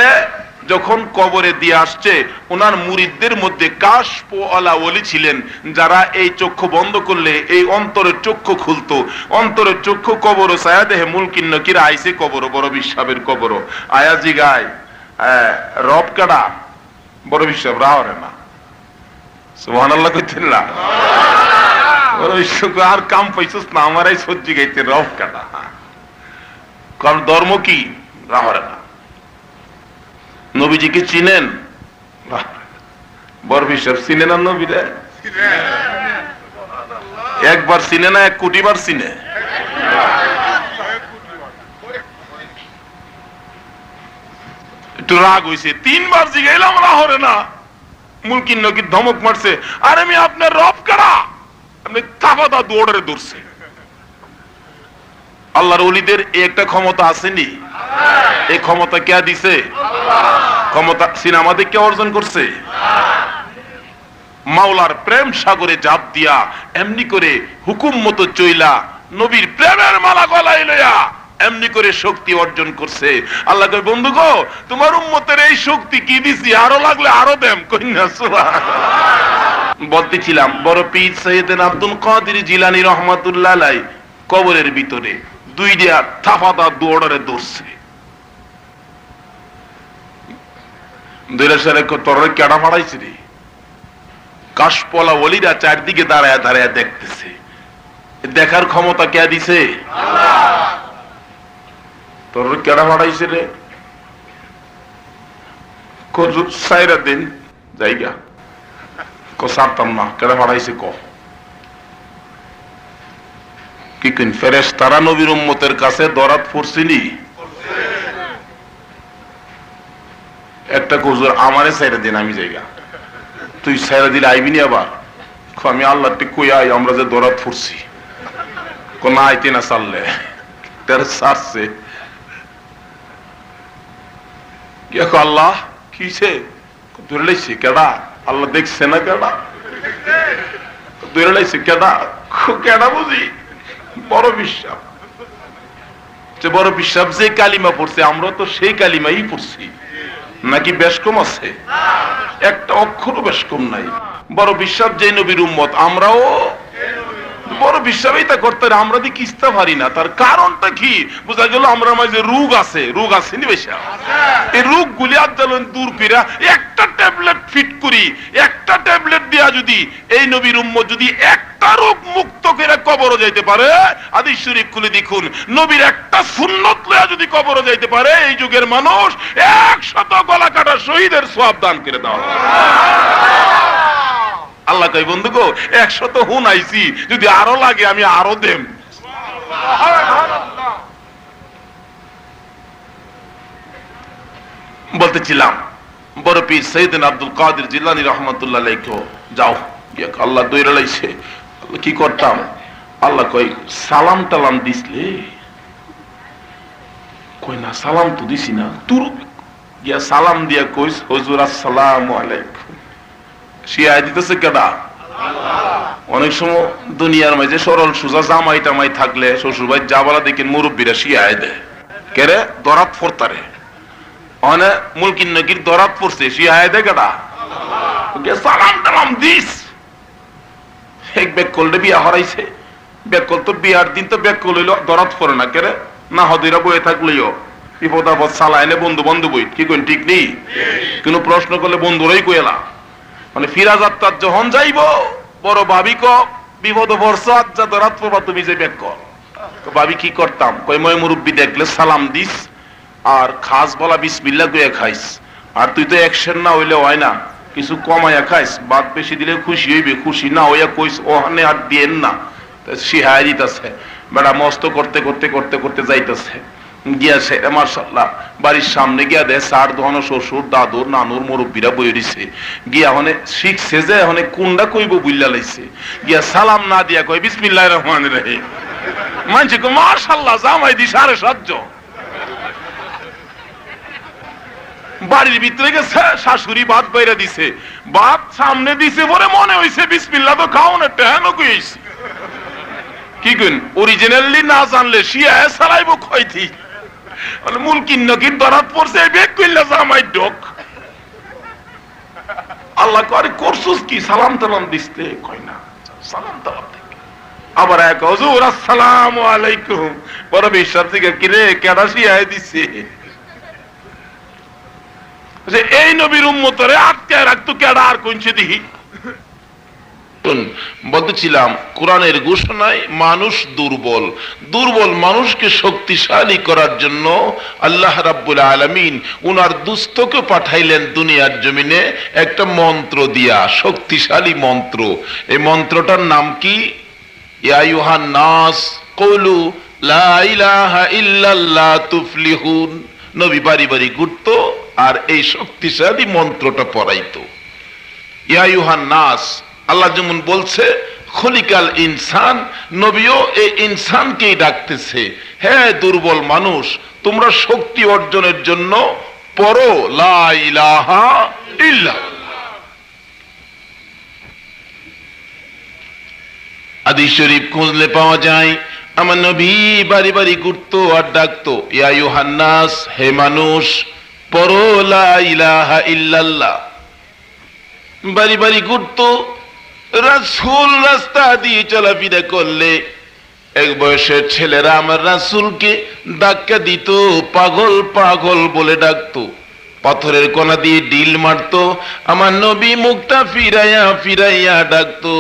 যখন কবরে দিয়ে আসছে, ওনার মুরিদদের মধ্যে কাশফ ওয়ালা ওলি ছিলেন, যারা এই চক্ষু বন্ধ করলে এই অন্তরের চক্ষু খুলতো। অন্তরের চক্ষু কবর ছায়া দেহে মুলকিন নকির আইসে কবর, বড় বিশ্বাবের কবর আয়াজি গায় রব কাটা বড় বিশ্বাব রাহরে না। সুবহানাল্লাহ কইতেন না? আর কাম পাইছিস না, আমারাই সহ্যি গাইতে রব কাটা। কারণ ধর্ম কি? রাহরে না। নবীজিকে চিনেন? বড় বিশ্বাব চিনে না নবীরে? একবার চিনে না, 1 কোটি বার চিনে। একটু রাগ হইছে, 3 বার জিগাইলাম রাহরে না। মুলকিন নকির ধমক মারছে, আরে আমি আপনার রব কারা, আপনি তাফাদা দৌড়ে দৌড়ছে। আল্লাহর ওলিদের একটা ক্ষমতা আসেনি? এই ক্ষমতা কে দিছে? ক্ষমতা সিনেমা দেখে অর্জন করছে? মাওলার প্রেম সাগরে জাপ দিয়া এমনি করে হুকুম মতো চইলা নবীর প্রেমের মালা গলায় লইয়া এমনি করে শক্তি অর্জন করছে। আল্লাহ কয় বন্ধু গো, তোমার উম্মতের এই শক্তি কি দিছি, আরো লাগলে আরো দেম। কইনা সুবহানাল্লাহ। বলতেছিলাম বড় পীর সাইয়েদনা আব্দুল কাদের জিলানী রহমাতুল্লাহ আলাইহি কবরের ভিতরে 2টা তাফাদা দৌড়ে দৌড়ছে। দুইরাসারে তোরে কেডা ফাড়াইছে রে? কাশপলা ওলিরা চারদিকে দাঁড়ায় দাঁড়ায় দেখতেছে। দেখার ক্ষমতা কে দিছে? আল্লাহ। তোর কেডা ফাড়াইছে রে? কজু সাইরা দিন জায়গা কো সারতাম না, কেডা ফাড়াইছে ক। কি কইন ফেরেশতারা নবীর উম্মতের কাছে দরাত পড়ছিনি? একটা হুজুর আমারে সাইরা দিন, আমি জায়গা। তুই সাইরা দিলে আইবি নি আবার? আমি আল্লাহ টি কই আই, আমরা যে দরাত পড়ছি। কো না আইতে না চাললে তার সারছে। কি আল্লাহ কিছে ধরে লাইছে কেডা? আল্লাহ দেখছে না কেডা? ধরে লাইছে কেডা? কেডা বুঝি? বড় বিশ্বাস। যে বড় বিশ্বাস যে কালিমা পড়ছে, আমরা তো সেই কালিমাই পড়ছি। নাকি বেশ কম আছে? একটা অক্ষরও বেশ কম নাই। বড় বিশ্বাস যে নবীর উম্মত, আমরাও বড় বিশ্বাসই তা করতে, আমরা দি কিস্তা পারি না। তার কারণটা কি? বোঝা গেল আমরা মাঝে রোগ আছে। রোগ আছে নি বেশা? এই রোগ গুলি আদালন দূর কইরা একটা ট্যাবলেট ফিট করি, একটা ট্যাবলেট দিয়া যদি এই নবীর উম্মত যদি একটা রোগ মুক্ত করে কবরে যাইতে পারে, হাদিস শরীফ খুলে দেখুন, নবীর একটা সুন্নত লয়া যদি কবরে যাইতে পারে, এই যুগের মানুষ 100 গলা কাটা শহীদের সওয়াব দান করে দেওয়া। আল্লাহ কই বন্ধু গো, 100 তো হুন আইছি, যদি আরো লাগে আমি আরো দেম। বলতেছিলাম বড় পীর সাইয়েদনা আব্দুল কাদের জিলানী রহমাতুল্লাহ আলাইহি যাও, আল্লাহ দইরা লাইছে। কি করতাম? আল্লাহ কই সালাম টালাম দিসলে? কই না সালাম তো দিছি না। তুর গিয়া সালাম দিয়া কইস হুজুর আসসালামু আলাইকুম। শিয়ায় দিতেছে কেডা? আল্লাহ। অনেক সময় দুনিয়ার মাঝে সরল সুজা জামাই টামাই থাকলে শ্বশুরবাড়ি যাবালা দেখেন মুরব্বীরা শিয়ায় দেয় কেরে দরাত ফোরতারে। অনে মুলকিন নকির দরাত পড়ছে, শিয়ায় দেয় কেডা? আল্লাহ। সালাম টালাম দিস। এক বেকলরে বিয়া হরাইছে, বেকল তো বিয়ার দিন তো বেকল হইল দরাত পড়ে না কেরে, না হদিরা বয়ে থাকলেও বিপদ আপদ চালাইলে বন্ধু বান্ধবই কি কইন ঠিক নেই? কোন প্রশ্ন করলে বন্ধুরাই কইলা। মানে ফিরা যাত্রার যখন যাইব বড় ভাবি ক বিপদ পড়ছো, আজ্জা দরাত পড়বা তুমি যে বেক কর। ভাবি কি করতাম? কই মই মুরব্বী দেখলে সালাম দিস, আর খাস বলা বিসমিল্লাহ কইয়া খাইস, আর তুই তো অ্যাকশন না হইলে হয় না, কিছু কমাইয়া খাইস, বাদ বেশি দিলে খুশি হইবে, খুশি না হইয়া কইস ওখানে আর দিয়েন না, শিহায় দিতেছে বেড়া মস্ত করতে করতে করতে করতে যাইতেছে, গিয়াছে মার্শাল্লাহ বাড়ির সামনে গিয়া দেয় সার দোহান শ্বশুর দাদুর নানুর মুরব্বীরা বই দিছে, গিয়া হনে শিখছে যে হনে কোনটা কইব বুইল্লা লাইছে, গিয়া সালাম না দিয়া কই বিসমিল্লাহির রহমানির রহিম, মানছে কো মার্শাল্লাহ জামাই দি সাড়ে সাতজ, বাড়ির ভিতরে গেছে শাশুড়ি ভাত বাইরে দিছে, ভাত সামনে দিছে পরে মনে হইছে বিসমিল্লাহ তো খাও না টেহান কইছি, কি কইন অরিজিনালি না জানলে শিয়া সারাইবো কইতি, মানে মূল কিন্নকির ধরাত পড়ছে বেক কইলা জামাই ডক, আল্লাহ করে করছস কি সালাম তালাম দিতে কই না, সালাম তালাম থেকে আবার এক হুজুর আসসালামু আলাইকুম, বড় বিশ্বাস থেকে কিরে কেডা শিয়ায় দিছে, যে এই নবীর উম্মতরে আটকায় রাখতো কেডা আর কোনছে দিহি। বলতেছিলাম কোরআনের ঘোষণায় মানুষ দুর্বল, দুর্বল মানুষকে শক্তিশালী করার জন্য আল্লাহ রাব্বুল আলামিন উনার দুস্থকে পাঠাইলেন দুনিয়ার জমিনে একটা মন্ত্র দিয়া, শক্তিশালী মন্ত্র। এই মন্ত্রটার নাম কি? ইয়া আইয়ুহান নাস কুলু লা ইলাহা ইল্লাল্লাহ তুফলিহুন। নবী বাড়ি বাড়ি ঘুরতো আর এই শক্তিশালী মন্ত্রটা পড়াইতো। ইয়া আইয়ুহান নাস, আল্লাহ যেমন বলছে খলিকাল ইনসান, নবীও এই ইনসানকেই ডাকতেছে, হ্যাঁ দুর্বল মানুষ তোমরা শক্তি অর্জনের জন্য পড়ো লা ইলাহা ইল্লাল্লাহ। হাদিস শরীফ খুঁজলে পাওয়া যায় আমার নবী বাড়ি বাড়ি ঘুরতো আর ডাকতো ইয়া আইয়ুহান নাস, হে মানুষ পড়ো লা ইলাহা ইল্লাল্লাহ। বাড়ি বাড়ি ঘুরতো, রাসূল রাস্তা দিয়ে চলাফেরা করলে এক বয়সের ছেলেরা আমার রাসূলকে ধাক্কা দিত, পাগল পাগল বলে ডাকতো, পাথরের কণা দিয়ে ডিল মারতো, আমার নবী মুখটা ফিরাইয়া ফিরাইয়া ডাকতো,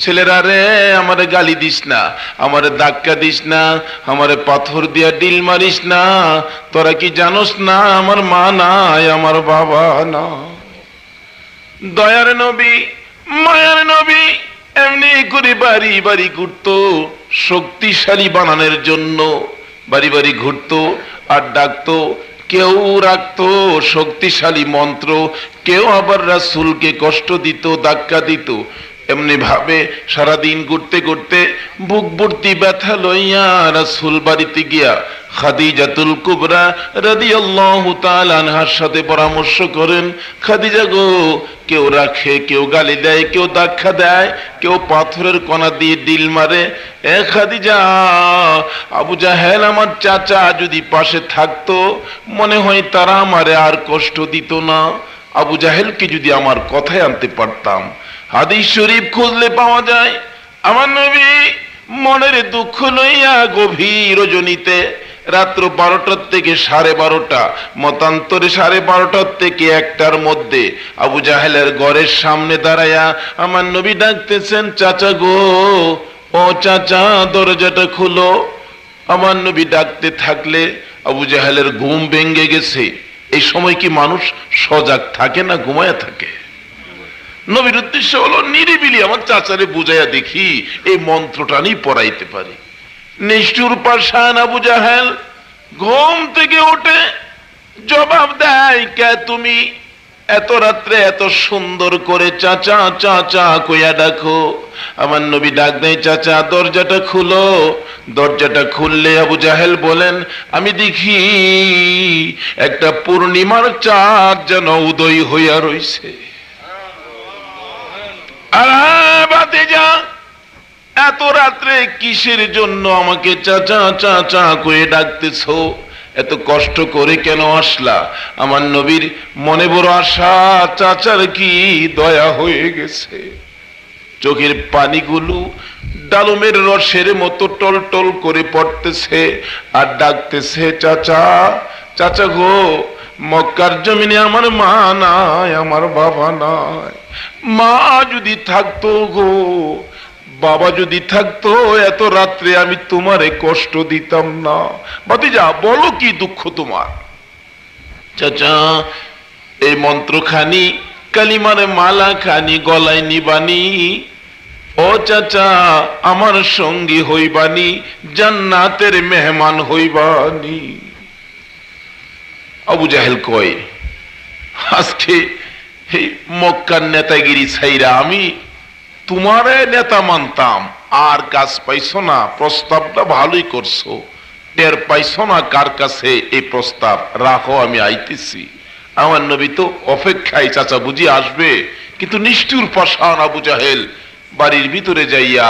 ছেলেরা রে আমারে গালি দিস না, আমারে ধাক্কা দিস না, আমারে পাথর দিয়া ডিল মারিস না, তোরা কি জানোস না আমার মা নাই, আমার বাবা না। দয়ার নবী মায়ার নবী এমনি করে বাড়ি বাড়ি ঘুরতো শক্তিশালী বানানোর জন্য, বাড়ি বাড়ি ঘুরতো আর ডাকতো, কেউ রাখতো শক্তিশালী মন্ত্র, কেউ আবার রাসূলকে কষ্ট দিত, ধাক্কা দিত। এমনি ভাবে সারাদিন ঘুরতে ঘুরতে বুক ভর্তি ব্যথা লইয়া রাসূল বাড়িতে গিয়া খাদিজাতুল কুবরা রাদিয়াল্লাহু তাআলা আনহার সাথে পরামর্শ করেন, খাদিজা গো, কেউ রাখে, কেউ গালি দেয়, কেউ ধাক্কা দেয়, কেউ পাথরের কণা দিয়ে ডিল মারে, এ খাদিজা আবু জাহেল আমার চাচা যদি পাশে থাকতো মনে হয় তারা আমারে আর কষ্ট দিত না, আবু জাহেলকে যদি আমার কথায় আনতে পারতাম। হাদিস শরীফ খুঁজলে পাওয়া যায় আমার নবী মনের দুঃখ লইয়া গভীর রজনীতে রাত্র 12টার থেকে 12:30, মতান্তরে 12:30 থেকে 1টার মধ্যে আবু জাহেলের ঘরের সামনে দাঁড়ায়া আমার নবী ডাকতেছেন, চাচা গো, ও চাচা দরজাটা খুলো। আমার নবী ডাকতে থাকলে আবু জাহেলের ঘুম ভেঙে গেছে। এই সময় কি মানুষ সজাগ থাকে না ঘুমায়া থাকে? নবীর উদ্দেশ্য হলো নিরিবিলি আমার চাচারে বুঝাইয়া দেখি এই মন্ত্রটা আমি পড়াইতে পারি। নিষ্ঠুর পাষাণ আবু জাহেল ঘুম থেকে উঠে জবাব দেয়, কে তুমি এত রাত্রে এত সুন্দর করে চাচা চাচা কইয়া ডাকো? আমার নবী ডাক দেয়, চাচা দরজাটা খুলো। দরজাটা খুললে আবু জাহেল বলেন, আমি দেখি একটা পূর্ণিমার চাঁদ যেন উদয় হইয়া রইছে। এত রাত্রে কিসের জন্য আমাকে চাচা চাচা কয়ে ডাকতেছো? এত কষ্ট করে কেন আসলা? আমার নবীর মনে বড় আশা, চাচার কি দয়া হয়ে গেছে। চোখের পানিগুলো ডালমের রসের মতো টলটল করে পড়তেছে আর ডাকতেছে, চাচা চাচা গো, মক্কার জমিনে আমার মা নাই, আমার বাবা নাই। মা যদি থাকতো গো, বাবা যদি থাকতো, এত রাত্রে আমি তোমারে কষ্ট দিতাম না। ভাতিজা বলো কি দুঃখ তোমার? চাচা এই মন্ত্রখানি কালিমার মালা খানি গলায় নিবানি, ও চাচা আমার সঙ্গী হইবানি, জান্নাতের মেহমান হইবানি। আবু জাহেল কয়, আজকে এই মক্কার নেতাগিরি ছাইরা আমি তোমারে নেতা মানতাম, আর কাজ পাইছো না, প্রস্তাবটা ভালোই করছো, টের পাইছো না কার কাছে এই প্রস্তাব, রাখো আমি আইতেছি। আমার নবী তো অপেক্ষায় চাচা বুঝি আসবে, কিন্তু নিষ্ঠুর পাষাণ আবু জাহেল বাড়ির ভিতরে যাইয়া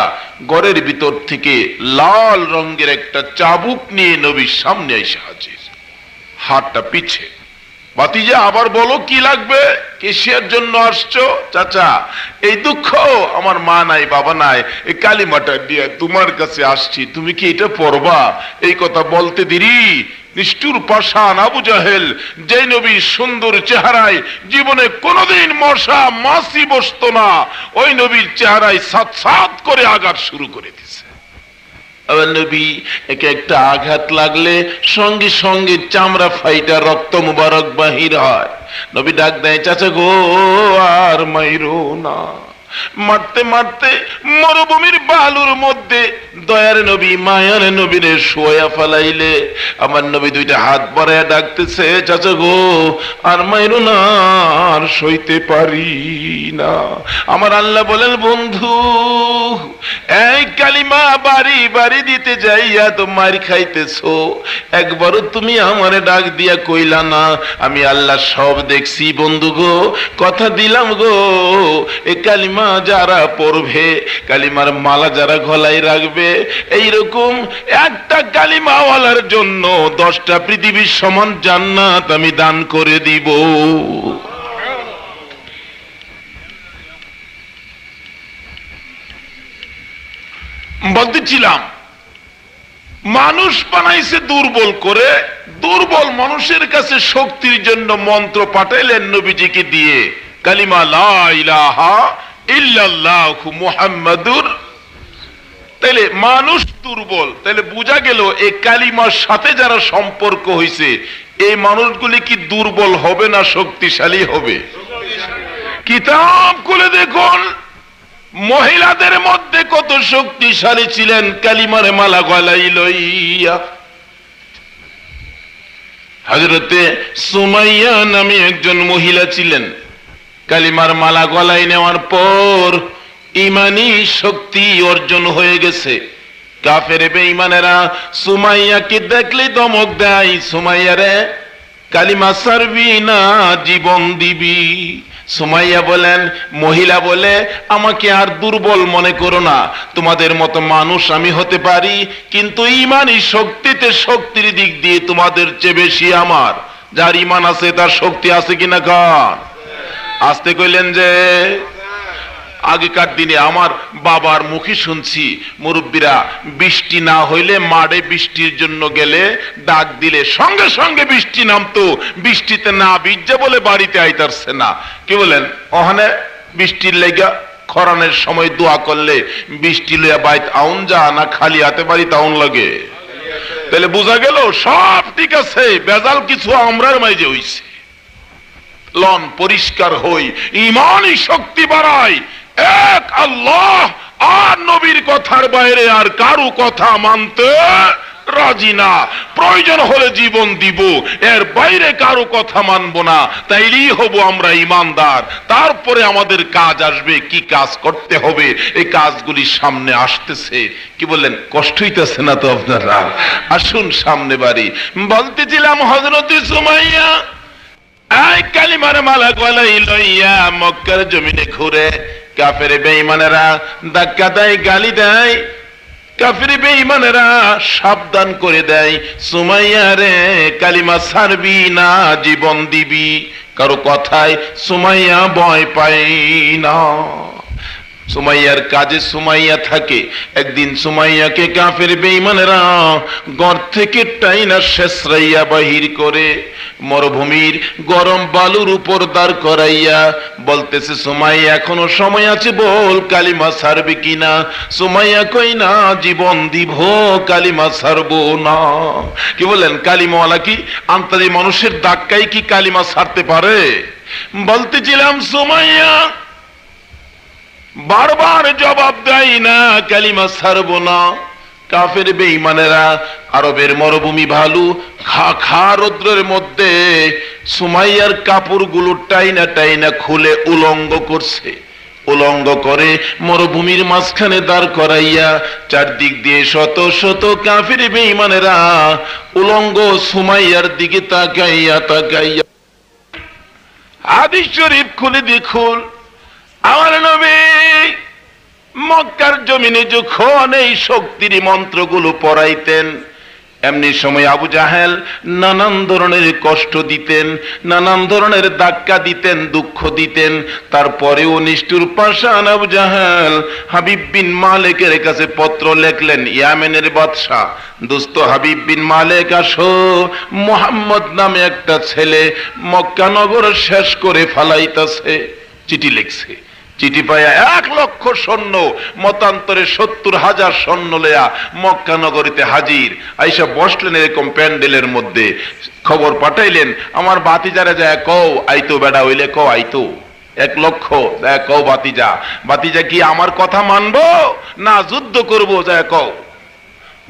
ঘরের ভিতর থেকে লাল রঙের একটা চাবুক নিয়ে নবীর সামনে এসে হাজির, হাতটা পিছে। ভাতিজা আবার বলো কি লাগবে, কিসের জন্য আসছো? চাচা এই দুঃখ, আমার মা নাই বাবা নাই, এই কালিমাটা দিয়ে তোমার কাছে আসছি, তুমি কি এটা পড়বা? এই কথা বলতে দেরি নিষ্ঠুর পাষাণ আবু জাহেল, যে নবীর সুন্দর চেহারায় জীবনে কোনোদিন মশা মাছি বসতো না, ওই নবীর চেহারায় সাত সাত করে আঘাত শুরু করে দিছে। আবার নবী একে একটা আঘাত লাগলে সঙ্গে সঙ্গে চামড়া ফাইটা রক্ত মুবারক বাহির হয়। নবী ডাক দেয়, চাচা গো আর মাইরো না। মারতে মারতে মরুভূমির বালুর মধ্যে দয়ার নবী মায়ার নবীরে শোয়া ফেলাইলে আমার নবী দুইটা হাত বাড়ায় ডাকতেছে, চাচা গো আর মাইরো না, আর সইতে পারি না। আমার আল্লাহ বলেন, বন্ধু এই কালিমা বাড়ি বাড়ি দিতে যাইয়া তো মার খাইতেছো, একবারও তুমি আমারে ডাক দিয়া কইলা না। আমি আল্লাহ সব দেখছি বন্ধু গো, কথা দিলাম গো, এ কালিমা যারা পড়বে, কালিমার মালা যারা গলায় রাখবে, এইরকম একটা কালিমাওয়ালার জন্য 10টা পৃথিবীর সমান জান্নাত আমি দান করে দিব। বলতেছিলাম মানুষ বানাইছে দুর্বল করে, দুর্বল মানুষের কাছে শক্তির জন্য মন্ত্র পাঠাইলেন নবীজিকে দিয়ে, কালিমা লা ইলাহা ইল্লাল্লাহু মুহাম্মাদুর। তাইলে মানুষ দুর্বল, তাইলে বোঝা গেল এই কালিমার সাথে যারা সম্পর্ক হইছে এই মানুষগুলি কি দুর্বল হবে না শক্তিশালী হবে? কিতাব খুলে দেখুন মহিলাদের মধ্যে কত শক্তিশালী ছিলেন কালিমার মালা গলায় লইয়া। হযরতে সুমাইয়া নামে একজন মহিলা ছিলেন, কালিমার মালা গলায় নেওয়ার পর ইমানি শক্তি অর্জন হয়ে গেছে। কাফের বেঈমানেরা সুমাইয়াকে দেখলে দমক দেয়, সুমাইয়া রে কালিমা ছাড়বি না জীবন দিবি। সুমাইয়া বলেন, মহিলা বলে, আমাকে আর দুর্বল মনে করো না, তোমাদের মতো মানুষ আমি হতে পারি, কিন্তু ইমানি শক্তিতে শক্তির দিক দিয়ে তোমাদের চেয়ে বেশি আমার। যার ইমান আছে তার শক্তি আছে কিনা কান আসতে কইলেন যে। আগেকার দিনে আমার বাবার মুখে শুনছি মুরব্বীরা বৃষ্টি না হইলে মাঠে বৃষ্টির জন্য গেলে ডাক দিলে সঙ্গে সঙ্গে বৃষ্টি নামতো, বৃষ্টিতে না ভিজে বলে বাড়িতে আইতারছে না। কি বলেন? ওখানে বৃষ্টির লেগা খরানের সময় দোয়া করলে বৃষ্টি লইয়া বাইত আউন যা না খালি হাতে বাড়িতে আউন লাগে? তাহলে বোঝা গেল সব ঠিক আছে, বেজাল কিছু আমরার মাঝে হইছে। লন পরিষ্কার হই, ইমানি শক্তি বাড়াই, এক আল্লাহ আর নবীর কথার বাইরে আর কারো কথা মানতে রাজি না। প্রয়োজন হলে জীবন দিব, এর বাইরে কারো কথা মানব না, তাইলেই হব আমরা ইমানদার। তারপরে আমাদের কাজ আসবে, কি কাজ করতে হবে এই কাজগুলি সামনে আসতেছে। কি বললেন? কষ্ট হইতেছে না তো আপনারা? আসুন সামনে বাড়ি। বলতেছিলাম হযরত সুমাইয়া এই কালিমার মালা গলায় লইয়া মক্কার জমিনে ঘুরে কাফের বেঈমানেরা ধাক্কা দেয়, গালি দেয়, কাফের বেঈমানেরা সাবধান করে দেয়, সুমাইয়া রে কালিমা ছাড়বি না জীবন দিবি। কারো কথায় সুমাইয়া ভয় পায় না। সুমাইয়ার কাজে সুমাইয়া থাকে। একদিন সুমাইয়াকে কাফের বেঈমানেরা ঘর থেকে টাইনা শেষরাইয়া বাহির করে মরুভূমির গরম বালুর উপর দাঁড় করাইয়া বলতেছে, সুমাইয়া এখনো সময় আছে, বল কালিমা ছাড়বে কিনা? সুমাইয়া কই না, জীবন দিব, কালিমা ছাড়বো না। কি বলেন, কালিমাওয়ালা কি আন্তাজি মানুষের ধাক্কায় কি কালিমা ছাড়তে পারে? বলতেছিলাম সুমাইয়া বারবার জবাব দেয় না, কালিমা ছাড়বো না। কাফের বেঈমানেরা আরবের মরুভূমি ভালু খা খা রৌদ্রের মধ্যে সুমাইয়ার কাপড়গুলো টাইনা টাইনা খুলে উলঙ্গ করছে। উলঙ্গ করে মরুভূমির মাঝখানে দাঁড় করাইয়া চারদিক দিয়ে শত শত কাফের বেঈমানেরা উলঙ্গ সুমাইয়ার দিকে তাকাইয়া তাকাইয়া। হাদিস শরীফ খুলে দেখুন, আমার নবী মক্কার জমিনে যখন এই শক্তির মন্ত্রগুলো পড়াইতেন, এমনি সময় আবু জাহেল নানান ধরনের কষ্ট দিতেন, নানান ধরনের ধাক্কা দিতেন, দুঃখ দিতেন। তারপরেও নিষ্ঠুর পাষাণ আবু জাহেল হাবিব বিন মালিকের কাছে পত্র লিখলেন, ইয়ামেনের বাদশা দোস্ত হাবিব বিন মালিক, আসো, মুহাম্মদ নামে একটা ছেলে মক্কা নগর শেষ করে ফালাইতাছে। চিঠি লিখছে। চিঠি পাইয়া 1,00,000 সৈন্য, মতান্তরে 70,000 সৈন্য লইয়া মক্কা নগরীতে হাজির। আইসা বসলেন এরকম প্যান্ডেলের মধ্যে। খবর পাঠাইলেন, আমার বাতিজারে যায় কও আইতো, বেড়া হইলে কও আইতো। 1,00,000 কও বাতিজা, বাতিজা কি আমার কথা মানবো না যুদ্ধ করবো? যায় কও।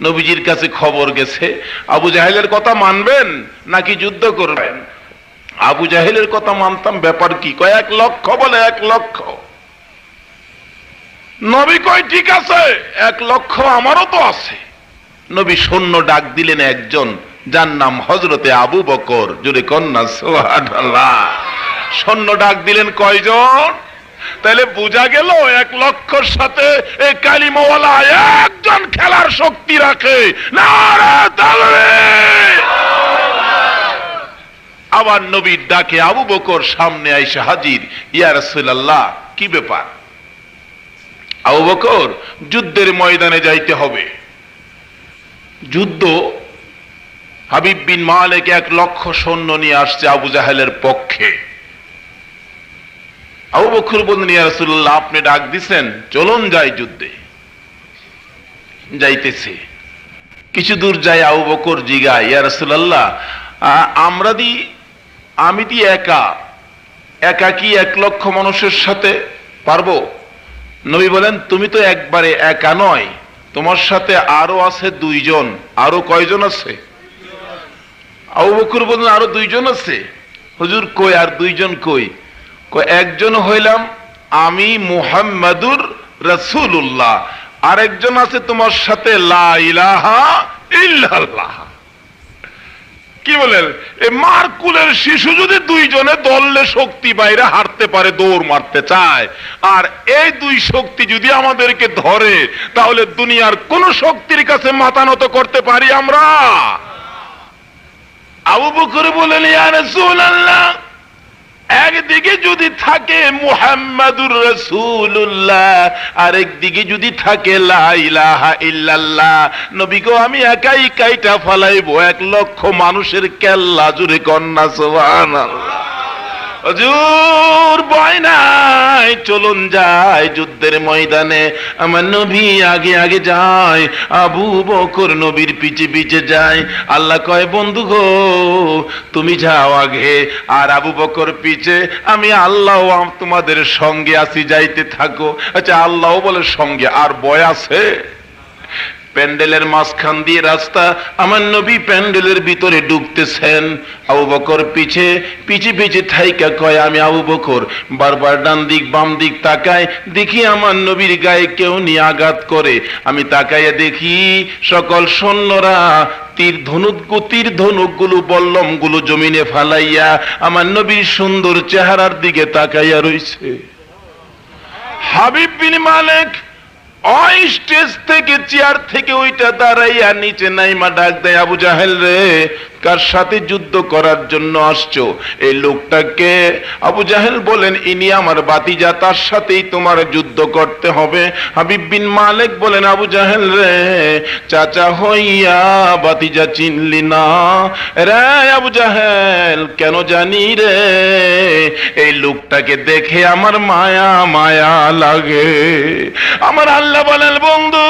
নবীজির কাছে খবর গেছে, আবু জাহেলের কথা মানবেন নাকি যুদ্ধ করবেন? আবু জাহেলের কথা মানতাম, ব্যাপার কি? কয় 1,00,000 বলে 1,00,000। নবী কয় ঠিক আছে, 1,00,000 আমারও তো আছে। নবী সৈন্য ডাক দিলেন একজন, যার নাম হযরতে আবু বকর। জোরে কন্যা সুবহানাল্লাহ। সৈন্য ডাক দিলেন কয়জন? তাহলে বোঝা গেল 1,00,000 সাথে এই কালিমাওয়ালা একজন খেলার শক্তি রাখে। নারে তাকবীর। আবার নবীর ডাকে আবু বকর সামনে আইসা হাজির। ইয়া রাসূলুল্লাহ, কি ব্যাপার? আবু বকর, যুদ্ধের ময়দানে যাইতে হবে। যুদ্ধ। হাবিব বিন মালিক 1,00,000 সৈন্য নিয়ে আসছে আবু জাহেলের পক্ষে। আবু বকর বললেন, ইয়া রাসূলুল্লাহ, আপনি ডাক দিছেন, চলুন যাই যুদ্ধে। যাইতেছে। কিছু দূর যায় আবু বকর জিগায়, ইয়া রাসূলুল্লাহ, আমি দি একা কি 1,00,000 মানুষের সাথে পারবো? নবী বলেন, তুমি তো একবারে একা নয়, তোমার সাথে আরো আছে 2 জন। আরো কয়জন আছে? আবু বকর বলেন, আরো 2 জন আছে। হুজুর কই? আর 2 জন কই? একজন হইলাম আমি মুহাম্মাদুর রাসূলুল্লাহ, আর একজন আছে তোমার সাথে লা ইলাহা ইল্লাল্লাহ। কি বলেন? এই মারকুলের শিশু যদি 2 জনে দললে শক্তি বাইরে হারতে পারে, দৌড় মারতে চায়, আর এই 2 শক্তি যদি আমাদেরকে ধরে, তাহলে দুনিয়ার কোন শক্তির কাছে মাথা নত করতে পারি আমরা? আবু বকর বলেন, ইয়া রাসূলুল্লাহ, একদিকে যদি থাকে মুহাম্মাদুর রাসূলুল্লাহ, আর একদিকে যদি থাকে লা ইলাহা ইল্লাল্লাহ, নবী গো, আমি একাই কাইটা ফলাইবো 1,00,000 মানুষের কেল্লা। জুড়ে কন্যা সুবহানাল্লাহ। হুজুর ভয় নাই, চলুন যাই যুদ্ধের ময়দানে। আমার নবী আগে আগে যায়, আবু বকর নবীর পিছে পিছে যায়। আল্লাহ কয়, বন্ধু গো, তুমি যাও আগে, আর আবু বকর পিছে, আমি আল্লাহ তোমাদের সঙ্গে আছি, যাইতে থাকো। আচ্ছা, আল্লাহ বলে সঙ্গে, আর ভয় আছে? প্যান্ডেলের মাঝখান দিয়ে রাস্তা, আমার নবী প্যান্ডেলের ভিতরে ঢুকতেছেন। আবু বকর পিছে পিছে পিছে থাইকা কয়, আমি আবু বকর বারবার ডান দিক বাম দিক তাকায়, দেখি আমার নবীর গায়ে কেউ নিয়ে আঘাত করে। আমি তাকাইয়া দেখি সকল সৈন্যরা তীর ধনুকগুলো বল্লমগুলো জমিনে ফালাইয়া আমার নবীর সুন্দর চেহারার দিকে তাকাইয়া রইছে। হাবিব বিন মালিক ওই স্টেজ থেকে, চেয়ার থেকে ওইটা দাঁড়াইয়া নিচে নাইমা ডাক দেয়, আবু জাহেল রে, কার সাথে যুদ্ধ করার জন্য আসছো? এই লোকটাকে? আবু জাহেল বলেন, ইনি আমার ভাতিজা, তার সাথেই তোমার যুদ্ধ করতে হবে। হাবিব বিন মালিক বলেন, আবু জাহেল রে, চাচা হইয়া ভাতিজা চিনলি না রে? আবু জাহেল, কেন জানি রে, এই লোকটাকে দেখে আমার মায়া মায়া লাগে। আমার আল্লাহ বলেন, বন্ধু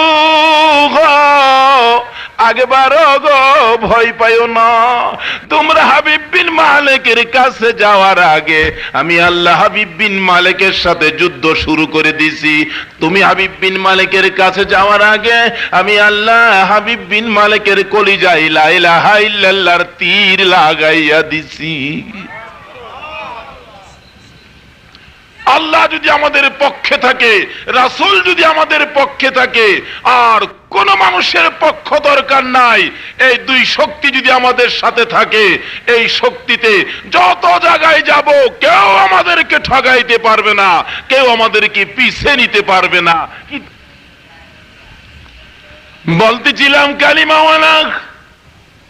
আগে বারো গো, ভয় পাইও না। তোমরা হাবিব বিন মালিকের কাছে যাওয়ার আগে আমি আল্লাহ হাবিব বিন মালিকের সাথে যুদ্ধ শুরু করে দিছি। তুমি হাবিব বিন মালিকের কাছে যাওয়ার আগে আমি আল্লাহ হাবিব বিন মালিকের কলিজায় লা ইলাহা ইল্লাল্লাহর তীর লাগাইয়া দিছি। আল্লাহ যদি আমাদের পক্ষে থাকে, রাসূল যদি আমাদের পক্ষে থাকে, আর কোন মানুষের পক্ষ দরকার নাই। এই দুই শক্তি যদি আমাদের সাথে থাকে, এই শক্তিতে যত জায়গায় যাব কেউ আমাদেরকে ঠগাইতে পারবে না, কেউ আমাদেরকে পিছে নিতে পারবে না। বলতেছিলাম কালিমাওয়ালা,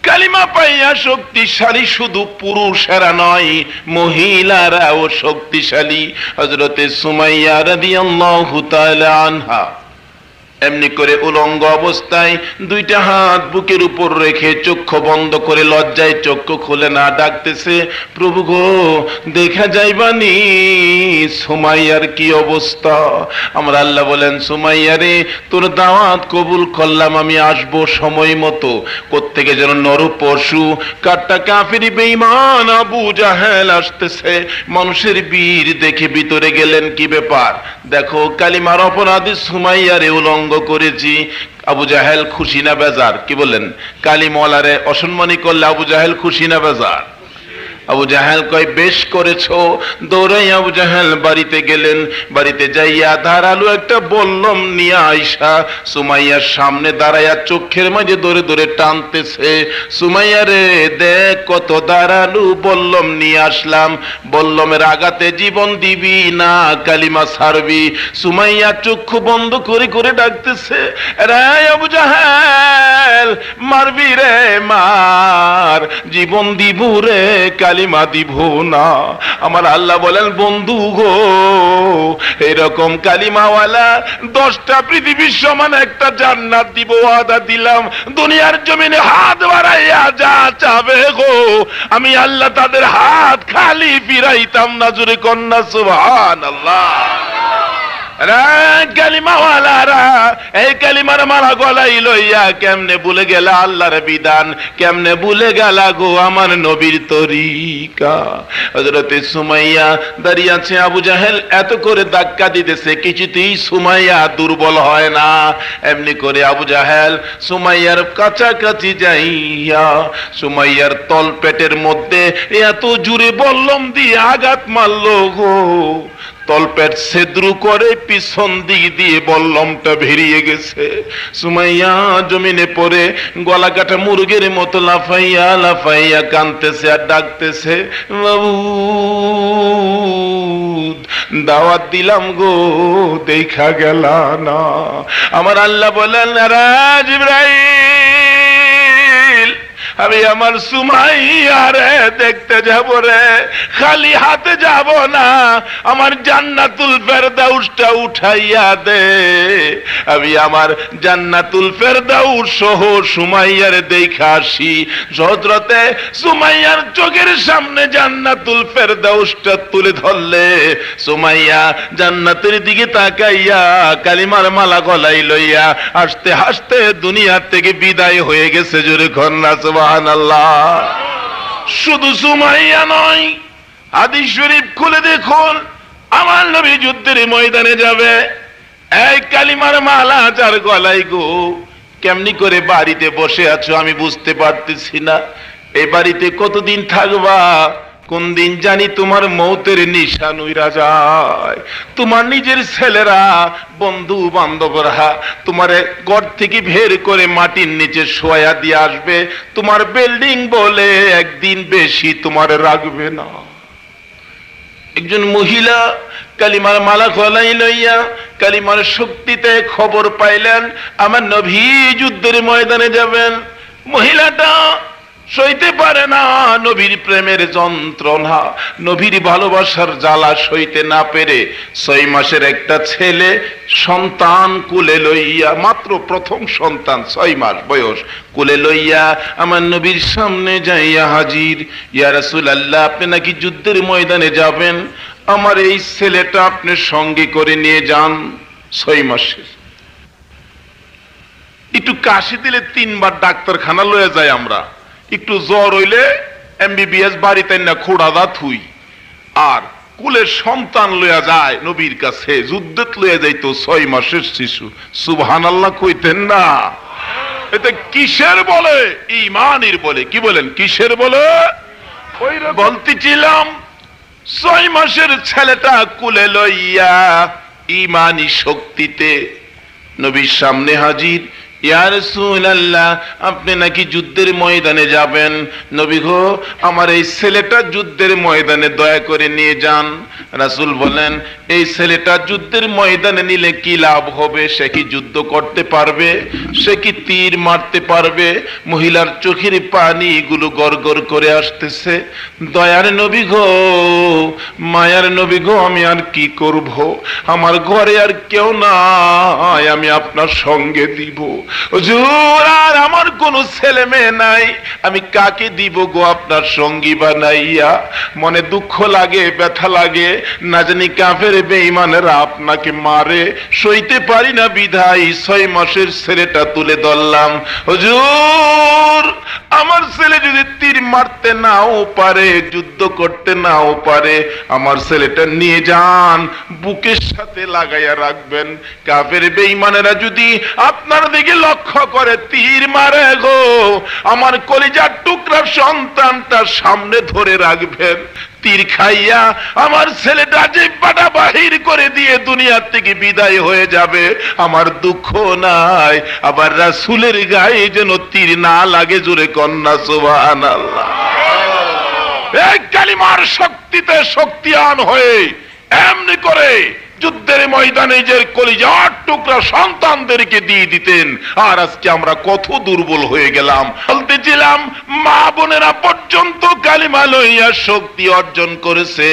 কালিমা পাইয়া শক্তিশালী শুধু পুরুষেরা নয়, মহিলারাও শক্তিশালী। হযরতে সুমাইয়া রাদিয়াল্লাহু তাআলা আনহা এমনি করে উলঙ্গ অবস্থায় দুইটা হাত বুকের উপর রেখে চক্ষু বন্ধ করে লজ্জায় চক্ষু খুলে না ডাকতেছে, প্রভু গো দেখা যাইবানি সুমাইয়ার কি অবস্থা। আমার আল্লাহ বলেন, সুমাইয়া রে, তোর দাওয়াত কবুল করলাম, আমি আসবো সময় মতো। কোত্থেকে যেন নর পশু কাট্টা কাফিরি বেঈমান আবু জাহেল আসতেছে। মানুষের বীর দেখে ভিতরে গেলেন, কি ব্যাপার? দেখো কালিমার অপরাধী সুমাইয়ারে উলঙ্গ করেছি। আবু জাহেল খুশি না বেজার? কি বলেন? কালিমওয়ালারে অসম্মানী করলে আবু জাহেল খুশি না বেজার? আবু জাহেল কয়, বেশ করেছো। দৌড়াই আবু জাহেল বাড়িতে গেলেন। বাড়িতে যাইয়া ধারালো একটা বল্লম নিয়ে আইসা সুমাইয়ার সামনে দাঁড়াইয়া চোখের মাঝে ধরে ধরে টানতেছে, সুমাইয়া রে দেখ কত ধারালো বল্লম নিয়ে আসলাম, বল্লমের আঘাতে জীবন দিবি না কালিমা ছাড়বি? সুমাইয়া চক্ষু বন্ধ করে করে ডাকতেছে, রে আবু জাহেল মারবি রে, মার, জীবন দিব রে, কালিমা দিব না। আমার আল্লাহ বলেন, বন্ধু গো, এরকম কালিমাওয়ালা 10টা পৃথিবীর সমান একটা জান্নাত দিব ওয়াদা দিলাম। দুনিয়ার জমিনে হাত বাড়াইয়া যা চাবে গো, আমি আল্লাহ তাদের হাত খালি ফিরাইতাম না। জোরে কন্যা সুবহানাল্লাহ। কালিমাওয়ালারা এই কালিমার মালা গলায় লইয়া কেমনে ভুলে গেলা আল্লাহর বিধান, কেমনে ভুলে গেলা গো আমার নবীর তরিকা। হযরতে সুমাইয়া দাঁড়িয়ে আছে, আবু জাহেল এত করে ধাক্কা দিতেছে, কিছুতেই সুমাইয়া দুর্বল হয় না। এমনি করে আবু জাহেল সুমাইয়ার কাছাকাছি যাইয়া সুমাইয়ার তল পেটের মধ্যে এত জোরে বল্লম দিয়ে আঘাত মারলো গো, তলপেট ছেদ্রু করে পিছন দিক দিয়ে বল্লমটা বেরিয়ে গেছে। সুমাইয়া জমিনে পড়ে গলা কাটা মুরগের মতো লাফাইয়া লাফাইয়া কাঁদতেছে আর ডাকতেছে, বাবু দাওয়াত দিলাম গো, দেখা গেল না। আমার আল্লাহ বলেন, জিবরাইল আমি আমার সুমাইয়ারে দেখতে যাব রে, খালি হাতে যাব না, আমার জান্নাতুল ফেরদাউসটা উঠাইয়া দে। আমি আমার জান্নাতুল ফেরদাউস সহ সুমাইয়ারে দেখা আসি। হযরতে সুমাইয়ার চোখের সামনে জান্নাতুল ফেরদাউসটা তুলে ধরলে সুমাইয়া জান্নাতের দিকে তাকাইয়া কালিমার মালা গলায় লইয়া হাসতে হাসতে দুনিয়া থেকে বিদায় হয়ে গেছে। জোরে কন্যা সুবহানাল্লাহ। শুধু সুমাইয়া নয়, হাদিস শরীফ খুলে দেখুন, আমার নবী যুদ্ধের ময়দানে যাবে, এই কালিমার মালা যার গলায় গো। কেমনি করে বাড়িতে বসে আছো আমি বুঝতে পারতেছি না। এই বাড়িতে কতদিন থাকবা? কোন দিন জানি তোমার মৌতের নিশান উইরা যায়। তোমার নিজের ছেলেরা, বন্ধু বান্ধবরা তোমার ঘর থেকে বের করে মাটির নিচে শোয়া দিয়ে আসবে। তোমার বিল্ডিং বলে একদিন বেশি তোমার রাখবে না। একজন মহিলা কালিমার মালা গলায় লইয়া কালিমার শক্তিতে খবর পাইলেন আমার নবী যুদ্ধের ময়দানে যাবেন। মহিলাটা সইতে পারে না নবীর প্রেমের যন্ত্রণা, নবীর ভালোবাসার জ্বালা সইতে না পেরে 6 মাসের একটা ছেলে সন্তান কুলে লইয়া, মাত্র প্রথম সন্তান 6 মাস বয়স, কুলে লইয়া আমার নবীর সামনে যাইয়া হাজির। ইয়া রাসূলুল্লাহ, আপনি নাকি যুদ্ধের ময়দানে যাবেন, আমার এই ছেলেটা আপনি সঙ্গে করে নিয়ে যান। 6 মাসের। একটু কাশি দিলে 3 বার ডাক্তারখানা লয়ে যায় আমরা, একটু জ্বর হইলে MBBS বাড়িতে না খোড়াদা থুই, আর কুলের সন্তান লইয়া যায় নবীর কাছে, যুদ্ধত লইয়া যাইতো 6 মাসের শিশু। সুবহানাল্লাহ কইতেন না? এতে কিসের বলে? ঈমানের বলে। কি বলেন, কিসের বলে? ওই বলতেছিলাম 6 মাসের ছেলেটা কুলে লইয়া ঈমানি শক্তিতে নবীর সামনে হাজির। ইয়া রাসূলুল্লাহ, আপনি নাকি যুদ্ধের ময়দানে যাবেন, নবী গো আমার এই ছেলেটা যুদ্ধের ময়দানে দয়া করে নিয়ে যান। রাসূল বলেন, এই ছেলেটা যুদ্ধের ময়দানে নিলে কি লাভ হবে? সে কি যুদ্ধ করতে পারবে? সে কি তীর মারতে পারবে? মহিলার চোখের পানি গুলো গড়গড় করে আসতেছে। দয়ার নবী গো, মায়ার নবী গো, আমি আর কি করব? আমার ঘরে আর কেউ নাই, আমি আপনার সঙ্গে দিব। হুজুর, আর আমার কোনো ছেলে মেয়ে নাই, আমি কাকে দিব গো আপনার সঙ্গী বানাইয়া? মনে দুঃখ লাগে, ব্যথা লাগে, না জানি কাফের বেঈমানেরা আপনাকে মারে, সইতে পারি না বিধায় 6 মাসের ছেলেটা তুলে ধরলাম। হুজুর, আমার ছেলে যদি তীর মারতে নাও পারে, যুদ্ধ করতে নাও পারে, আমার ছেলেটা নিয়ে যান, বুকের সাথে লাগাইয়া রাখবেন। কাফের বেঈমানেরা যদি আপনার দিকে লক্ষ্য করে তীর মারে গো, আমার কলিজার টুকরা সন্তানটা সামনে ধরে রাখবেন। তীর খাইয়া আমার ছেলেটা জিহ্বাটা বাহির করে দিয়ে দুনিয়ার থেকে বিদায় হয়ে যাবে, আমার দুঃখ নাই। আবার রাসূলের গায়ে যেন তীর না লাগে, জোরে কন্যা সুবহানাল্লাহ। এই কালিমার শক্তিতে শক্তিয়ান হয়ে এমনি করে যুদ্ধের ময়দানে যে কলিজার টুকরা সন্তানদেরকে দিয়ে দিতেন, আর আজকে আমরা কত দুর্বল হয়ে গেলাম। বলতেছিলাম মা বোনেরা পর্যন্ত কালিমা লইয়া শক্তি অর্জন করেছে।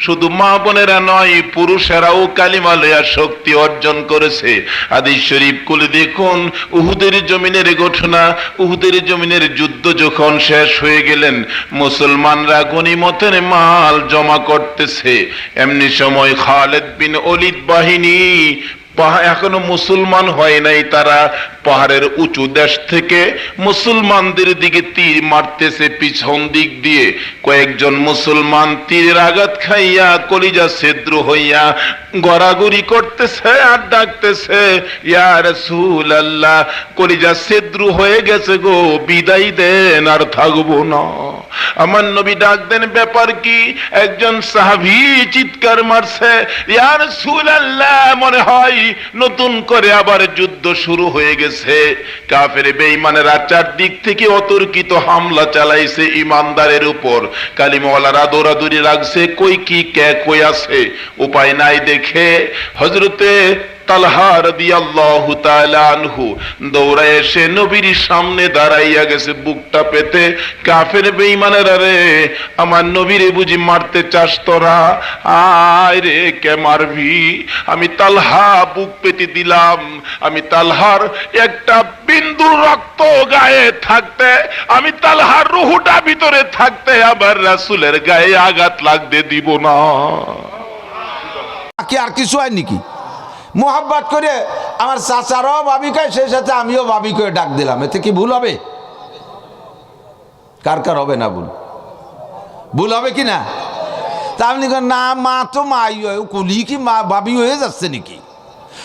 শুধু মা বোনেরা নয়, পুরুষেরাও কালিমা লইয়া শক্তি অর্জন করেছে। হাদিস শরীফ খুলে দেখুন, উহুদের জমিনের ঘটনা। উহুদের জমিনের যুদ্ধ যখন শেষ হয়ে গেলেন, মুসলমানরা গনিমতের মাল জমা করতেছে, এমনি সময় খালিদ বিন ওলীদ বাহিনী, এখনো মুসলমান হয় নাই, তারা পাহাড়ের উঁচু দেশ থেকে মুসলমানদের দিকে তীর মারতেছে পিছন দিক দিয়ে। কয়েকজন মুসলমান তীরের আঘাত খাইয়া কলিজা ছিদ্র হইয়া গড়াগড়ি করতেছে আর ডাকতেছে, ইয়া রাসূলুল্লাহ, কলিজা ছিদ্র হয়ে গেছে গো, বিদায় দেন, আর থাকবো না। আমার নবী ডাক দেন, ব্যাপার কি? একজন সাহাবী চিৎকার মারছে, ইয়া রাসূলুল্লাহ, মনে হয় নতুন করে আবার যুদ্ধ শুরু হয়ে গেছে। কাফের বেঈমানেরা চারদিক থেকে অতর্কিত হামলা চালাইছে ইমানদারের উপর। কালিমাওয়ালারা দৌড়াদৌড়ি লাগছে, কই কি কে কই আছে, উপায় নাই দেখে হযরতে তালহা রাদিয়াল্লাহু তাআলা আনহু দৌড়ে এসে নবীর সামনে দাঁড়াইয়া গেছে বুকটা পেতে। কাফের বেঈমানেরা, রে আমার নবীরে বুঝি মারতে চাস তোরা? আয় রে, কে মারবি? আমি তালহা বুক পেতে দিলাম। আমি তালহার একটা বিন্দু রক্ত গায়ে থাকতে, আমি তালহার রূহটা ভিতরে থাকতে আবার রাসূলের গায়ে আঘাত লাগতে দিব না। কি আর কিছু হয় নাকি? মোহাব্বত করে আমার চাচারাও ভাবি কয়, সেই সাথে আমিও ভাবি করে ডাক দিলাম, এতে কি ভুল হবে? কার কার হবে না ভুল? ভুল হবে কি না? তা আপনি না, মা তো মাই হয়, কলি কি মা ভাবি হয়ে যাচ্ছে নাকি?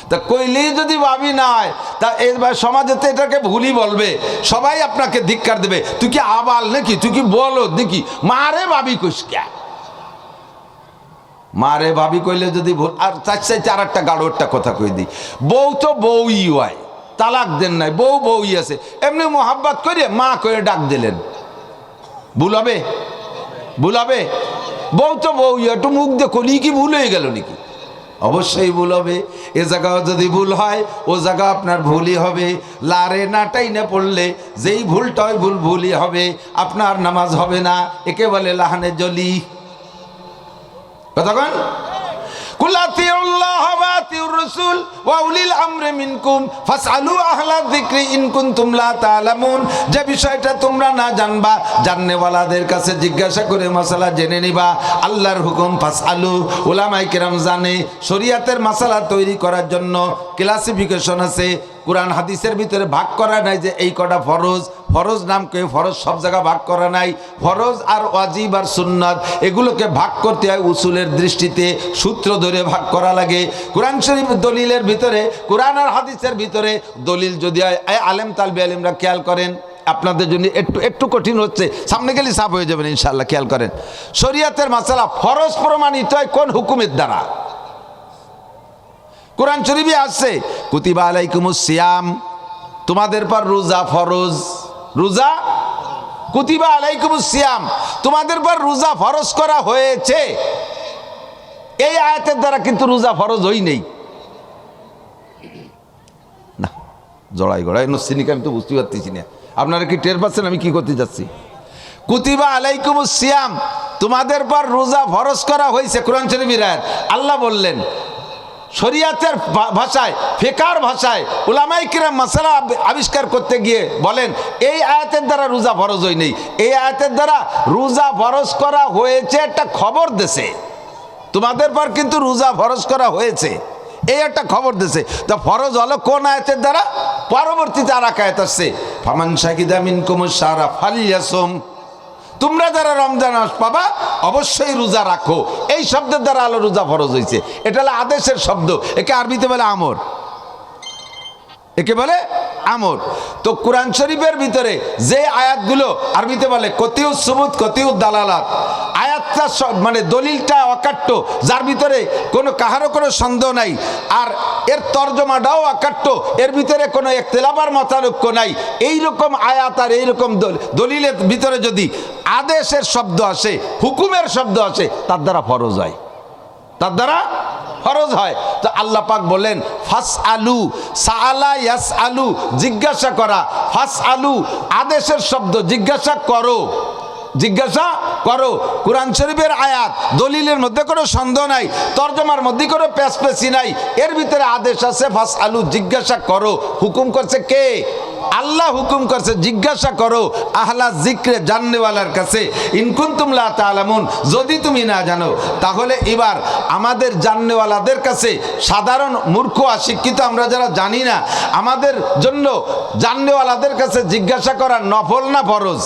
তা কইলেই যদি ভাবি না হয়, তা এবার সমাজে তো এটাকে ভুলই বলবে, সবাই আপনাকে ধিক্কার দেবে। তুই কি আবাল নাকি? তুই কি বলো নাকি? মারে ভাবি কইস কে? মারে ভাবি কইলে যদি ভুল। আর তার চাইতে আর একটা গাঢ় একটা কথা কই দিই, বউ তো বউই হয়, তালাক দেন নাই, বউ বউই আছে, এমনি মোহাব্বত করে মা করে ডাক দিলেন, ভুল হবে? ভুল হবে? বউ তো বউই, একটু মুখ দেখলি কি ভুল হয়ে গেল নাকি? অবশ্যই ভুল হবে। এ জায়গাও যদি ভুল হয় ও জায়গা আপনার ভুলই হবে। লারে নাটাই না পড়লে যেই ভুলটা হয় ভুলই হবে, আপনার নামাজ হবে না। একে বলে লাহানে জলি। কতক্ষণ কুল আতিউল্লাহ ওয়া আতিউর রাসূল ওয়া উলিল আমরি মিনকুম ফাসআলু আহলা যিকরি ইন কুনতুম লা তা'লামুন। যে বিষয়টা তোমরা না জানবা জাননেওয়ালাদের কাছে জিজ্ঞাসা করে মাসালা জেনে নিবা। আল্লাহর হুকুম ফাসআলু, উলামায়ে কেরাম জানে শরীয়তের মাসালা তৈরি করার জন্য ক্লাসিফিকেশন আছে। কোরআন হাদিসের ভিতরে ভাগ করা নাই যে এই কটা ফরজ, ফরজ নামকে ফরজ সব জায়গা ভাগ করা নাই। ফরজ আর ওয়াজিব আর সুন্নাত এগুলোকে ভাগ করতে হয় উসুলের দৃষ্টিতে, সূত্র ধরে ভাগ করা লাগে। কোরআন শরীফ দলিলের ভিতরে, কোরআন আর হাদিসের ভিতরে দলিল যদি হয়, আলেম তালবে আলেমরা খেয়াল করেন, আপনাদের জন্য একটু কঠিন হচ্ছে, সামনে গেলে সাফ হয়ে যাবেন ইনশাআল্লাহ। খেয়াল করেন, শরীয়তের মাসালা ফরজ প্রমাণিত হয় কোন হুকুমের দ্বারা? কোরআন শরীফে আছে কুতিবা আলাইকুমুস সিয়াম, তোমাদের পর রোজা ফরজ। রোজা কুতিবা আলাইকুমুস সিয়াম, তোমাদের পর রোজা ফরজ করা হয়েছে। এই আয়াতের দ্বারা কিন্তু রোজা ফরজ হই নেই না। জড়াই গড়াই নসিনিকে আমি তো বুঝতে পারতেছি না, আপনারা কি টের পাচ্ছেন আমি কি করতে যাচ্ছি? কুতিবা আলাইকুমুস সিয়াম, তোমাদের পর রোজা ফরজ করা হয়েছে। কোরআন শরীফের আয়াত। আল্লাহ বললেন শরীয়তের ভাষায়, ফিকহের ভাষায় উলামায়ে কিরাম মাসালা আবিষ্কার করতে গিয়ে বলেন এই আয়াতের দ্বারা রোজা ফরজ হয় নেই, এই আয়াতের দ্বারা রোজা ফরজ করা হয়েছে একটা খবর দেশে। তোমাদের পর কিন্তু রোজা ফরজ করা হয়েছে, এই একটা খবর দেশে। তা ফরজ হলো কোন আয়াতের দ্বারা? পরবর্তীতে আর এক আয়াত আসছে ফামান শাহিদা মিনকুমুশ শাহরা ফালইয়াসুম, তোমরা যারা রমজান মাস পাবা অবশ্যই রোজা রাখো। এই শব্দের দ্বারা আলো রোজা ফরজ হয়েছে। এটা হলো আদেশের শব্দ, একে আরবিতে বলে আমর, একে বলে আমর। তো কোরআন শরীফের ভিতরে যে আয়াতগুলো আরবিতে বলে কতিউস সুবুত কতিউদ দালালাত, আয়াতটা মানে দলিলটা অকাট্য, যার ভিতরে কোনো কাহারও কোনো সন্দেহ নাই, আর এর তর্জমাটাও অকাট্য, এর ভিতরে কোনো ইখতিলাফের মতানৈক্য নাই, এইরকম আয়াত আর এইরকম দলিলের ভিতরে যদি আদেশের শব্দ আসে, হুকুমের শব্দ আসে, তার দ্বারা ফরজ হয়, তার দ্বারা ফরজ হয়। তো আল্লাহ পাক বলেন ফাস আলু, সাআলা ইয়াস আলু, জিজ্ঞাসা করা, ফাস আলু আদেশের শব্দ, জিজ্ঞাসা করো, জিজ্ঞাসা করো। কোরআন শরীফের আয়াত, দলিলের মধ্যে কোনো সন্দেহ নাই, তর্জমার মধ্যে কোনো পেশপেশি নাই, এর ভিতরে আদেশ আছে ফাস আলু, জিজ্ঞাসা করো। হুকুম করছে কে? আল্লাহ হুকুম করছে জিজ্ঞাসা করো আহলা জিক্রে, জাননেওয়ালার কাছে, ইন কুনতুম লা তা'লামুন, যদি তুমি না জানো। তাহলে এবার আমাদের জাননেওয়ালাদের কাছে, সাধারণ মূর্খ অশিক্ষিত আমরা যারা জানি না, আমাদের জন্য জাননেওয়ালাদের কাছে জিজ্ঞাসা করা নফল না ফরজ?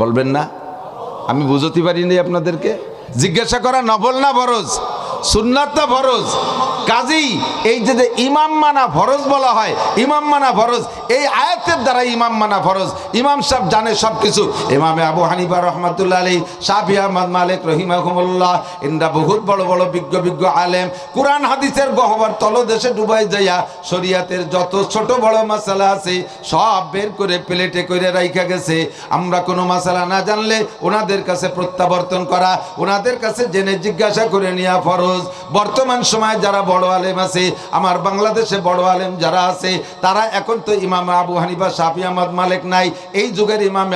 বলবেন না? আমি বুঝতে পারিনি আপনাদেরকে। জিজ্ঞাসা করা নফল না ফরজ? সুন্নাত না ফরজ? কাজেই এই যে ইমাম মানা ফরজ বলা হয়, ইমাম মানা ফরজ, এই আয়াতের দ্বারা ইমাম মানা ফরজ। ইমাম সাহেব জানে সব কিছু। ইমামে আবু হানিফা রহমাতুল্লাহ আলাইহি, শাফি আহমদ মালিক রহিমাহুমুল্লাহ, এনরা বহুত বড় বড় বিজ্ঞ আলেম, কোরআন হাদিসের গহ্বর তলদেশে ডুবাই যাইয়া শরীয়তের যত ছোট বড় মাসালা আছে সব বের করে প্লেটে করে রাইখা গেছে। আমরা কোনো মাসালা না জানলে ওনাদের কাছে প্রত্যাবর্তন করা, ওনাদের কাছে জেনে জিজ্ঞাসা করে নেওয়া ফরজ। বর্তমান সময়ে যারা বড় আলেম আছে, আমার বাংলাদেশে বড় আলেম যারা আছে, তারা এখন তো ইমাম আবু হানিফা, শাফি আহমদ মালিক নাই, এই যুগের ইমাম